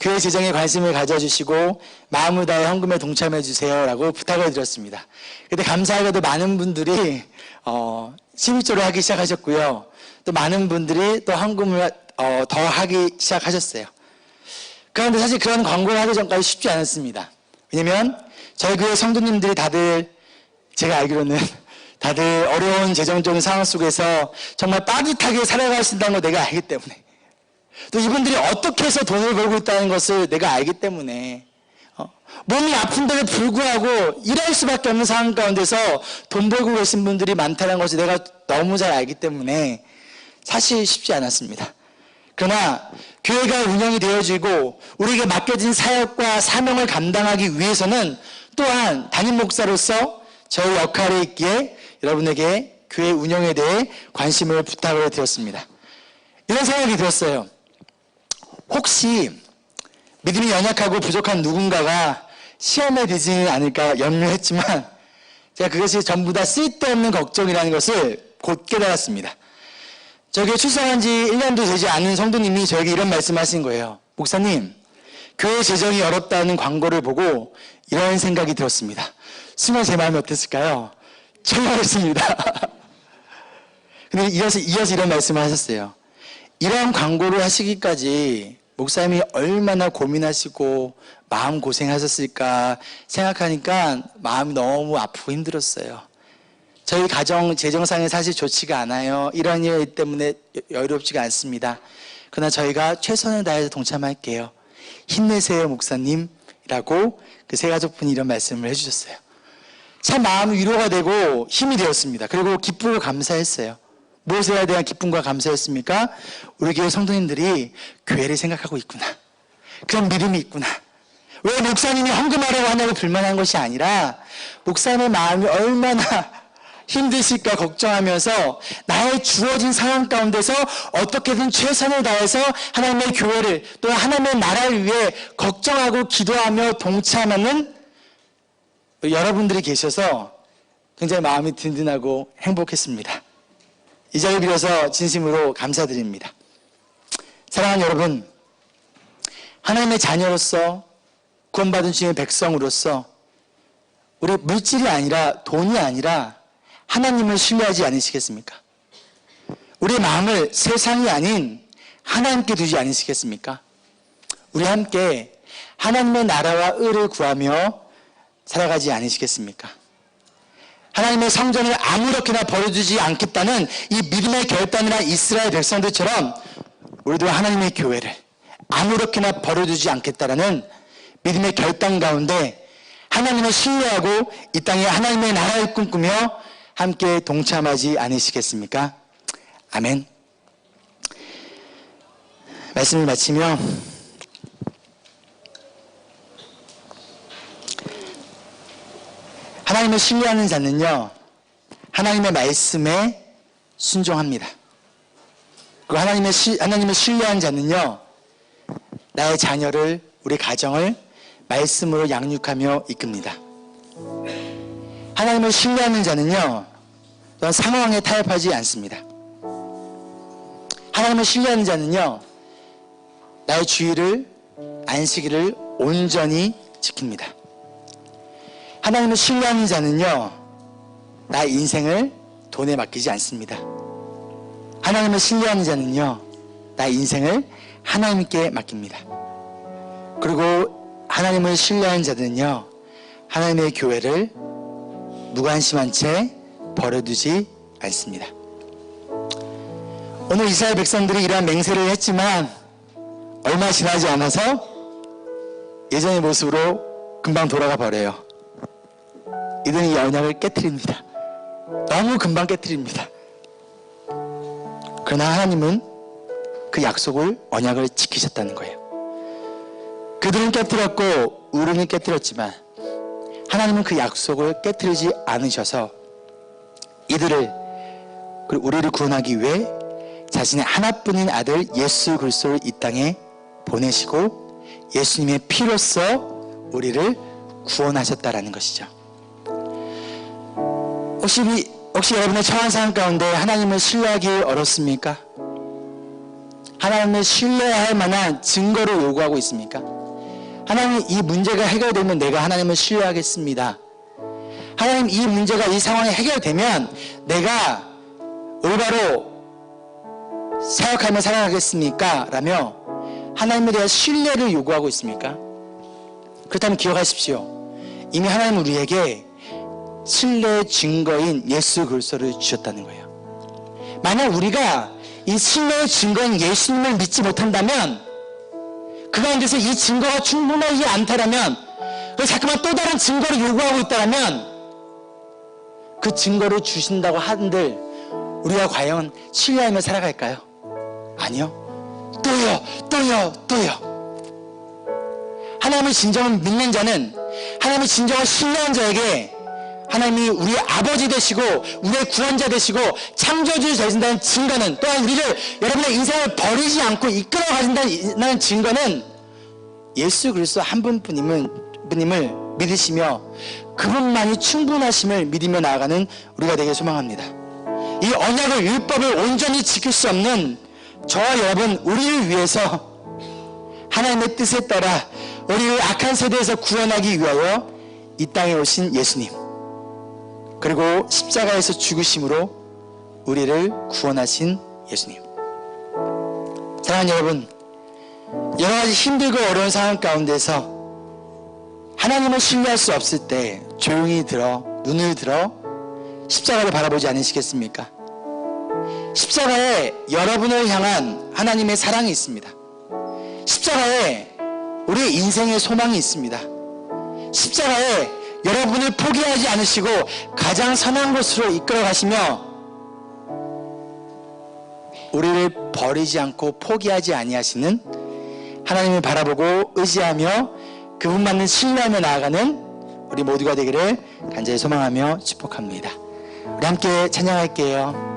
교회 재정에 관심을 가져주시고 마음을 다해 헌금에 동참해 주세요라고 부탁을 드렸습니다. 그때 감사하게도 많은 분들이 11조를 하기 시작하셨고요. 또 많은 분들이 또 헌금을 더 하기 시작하셨어요. 그런데 사실 그런 광고를 하기 전까지 쉽지 않았습니다. 왜냐면 저희 교회 성도님들이 다들 제가 알기로는 다들 어려운 재정적인 상황 속에서 정말 빠듯하게 살아가신다는 걸 내가 알기 때문에, 또 이분들이 어떻게 해서 돈을 벌고 있다는 것을 내가 알기 때문에 몸이 아픈데도 불구하고 일할 수밖에 없는 상황 가운데서 돈 벌고 계신 분들이 많다는 것을 내가 너무 잘 알기 때문에 사실 쉽지 않았습니다. 그러나 교회가 운영이 되어지고 우리에게 맡겨진 사역과 사명을 감당하기 위해서는 또한 담임 목사로서 저의 역할이 있기에 여러분에게 교회 운영에 대해 관심을 부탁을 드렸습니다. 이런 생각이 들었어요. 혹시 믿음이 연약하고 부족한 누군가가 시험에 들지는 않을까 염려했지만 제가 그것이 전부 다 쓸데없는 걱정이라는 것을 곧 깨달았습니다. 저에게 출석한 지 1년도 되지 않은 성도님이 저에게 이런 말씀하신 거예요. 목사님, 교회 재정이 어렵다는 광고를 보고 이런 생각이 들었습니다. 순간 제 마음이 어땠을까요? 철렁했습니다. 근데 이어서 이런 말씀을 하셨어요. 이런 광고를 하시기까지 목사님이 얼마나 고민하시고 마음 고생하셨을까 생각하니까 마음이 너무 아프고 힘들었어요. 저희 가정 재정상이 사실 좋지가 않아요. 이런 일 때문에 여유롭지가 않습니다. 그러나 저희가 최선을 다해서 동참할게요. 힘내세요 목사님이라고 그 세 가족분이 이런 말씀을 해주셨어요. 참 마음이 위로가 되고 힘이 되었습니다. 그리고 기쁘고 감사했어요. 무엇에 대한 기쁨과 감사였습니까? 우리 교회 성도님들이 교회를 생각하고 있구나. 그런 믿음이 있구나. 왜 목사님이 헌금하라고 하냐고 불만한 것이 아니라 목사님의 마음이 얼마나 힘드실까 걱정하면서 나의 주어진 상황 가운데서 어떻게든 최선을 다해서 하나님의 교회를 또 하나님의 나라를 위해 걱정하고 기도하며 동참하는 여러분들이 계셔서 굉장히 마음이 든든하고 행복했습니다. 이 자리를 빌어서 진심으로 감사드립니다. 사랑하는 여러분, 하나님의 자녀로서 구원받은 주님의 백성으로서 우리 물질이 아니라 돈이 아니라 하나님을 신뢰하지 않으시겠습니까? 우리의 마음을 세상이 아닌 하나님께 두지 않으시겠습니까? 우리 함께 하나님의 나라와 의를 구하며 살아가지 않으시겠습니까? 하나님의 성전을 아무렇게나 버려두지 않겠다는 이 믿음의 결단이나 이스라엘 백성들처럼 우리도 하나님의 교회를 아무렇게나 버려두지 않겠다라는 믿음의 결단 가운데 하나님을 신뢰하고 이 땅에 하나님의 나라를 꿈꾸며 함께 동참하지 않으시겠습니까? 아멘. 말씀을 마치며 하나님을 신뢰하는 자는요, 하나님의 말씀에 순종합니다. 그리고 하나님을 신뢰한 자는요, 나의 자녀를, 우리 가정을 말씀으로 양육하며 이끕니다. 하나님을 신뢰하는 자는요, 또한 상황에 타협하지 않습니다. 하나님을 신뢰하는 자는요, 나의 주의를, 안식일을 온전히 지킵니다. 하나님을 신뢰하는 자는요, 나의 인생을 돈에 맡기지 않습니다. 하나님을 신뢰하는 자는요, 나의 인생을 하나님께 맡깁니다. 그리고 하나님을 신뢰하는 자들은요, 하나님의 교회를 무관심한 채 버려두지 않습니다. 오늘 이스라엘 백성들이 이러한 맹세를 했지만 얼마 지나지 않아서 예전의 모습으로 금방 돌아가 버려요. 이들은 이 언약을 깨트립니다. 너무 금방 깨트립니다. 그러나 하나님은 그 약속을, 언약을 지키셨다는 거예요. 그들은 깨트렸고 우리는 깨트렸지만 하나님은 그 약속을 깨트리지 않으셔서 이들을, 그리고 우리를 구원하기 위해 자신의 하나뿐인 아들 예수 그리스도를 이 땅에 보내시고 예수님의 피로써 우리를 구원하셨다라는 것이죠. 혹시 여러분의 처한 상황 가운데 하나님을 신뢰하기 어렵습니까? 하나님을 신뢰할 만한 증거를 요구하고 있습니까? 하나님, 이 문제가 해결되면 내가 하나님을 신뢰하겠습니다. 하나님, 이 문제가, 이 상황이 해결되면 내가 올바로 사역하며 살아가겠습니까? 라며 하나님에 대한 신뢰를 요구하고 있습니까? 그렇다면 기억하십시오. 이미 하나님은 우리에게 신뢰의 증거인 예수 그리스도를 주셨다는 거예요. 만약 우리가 이 신뢰의 증거인 예수님을 믿지 못한다면, 그 가운데서 이 증거가 충분하지 않다라면, 자꾸만 또 다른 증거를 요구하고 있다라면, 그 증거를 주신다고 한들 우리가 과연 신뢰하며 살아갈까요? 아니요. 또요. 하나님을 진정한 믿는 자는, 하나님을 진정한 신뢰한 자에게 하나님이 우리의 아버지 되시고 우리의 구원자 되시고 창조주 되신다는 증거는, 또한 우리를, 여러분의 인생을 버리지 않고 이끌어 가신다는 증거는 예수 그리스도 한 분뿐임을 믿으시며 그분만이 충분하심을 믿으며 나아가는 우리가 되길 소망합니다. 이 언약을, 율법을 온전히 지킬 수 없는 저와 여러분, 우리를 위해서 하나님의 뜻에 따라 우리를 악한 세대에서 구원하기 위하여 이 땅에 오신 예수님, 그리고 십자가에서 죽으심으로 우리를 구원하신 예수님. 사랑하는 여러분, 여러가지 힘들고 어려운 상황 가운데서 하나님을 신뢰할 수 없을 때 조용히 눈을 들어 십자가를 바라보지 않으시겠습니까? 십자가에 여러분을 향한 하나님의 사랑이 있습니다. 십자가에 우리의 인생의 소망이 있습니다. 십자가에 여러분을 포기하지 않으시고 가장 선한 곳으로 이끌어 가시며 우리를 버리지 않고 포기하지 아니하시는 하나님을 바라보고 의지하며 그분만을 신뢰하며 나아가는 우리 모두가 되기를 간절히 소망하며 축복합니다. 우리 함께 찬양할게요.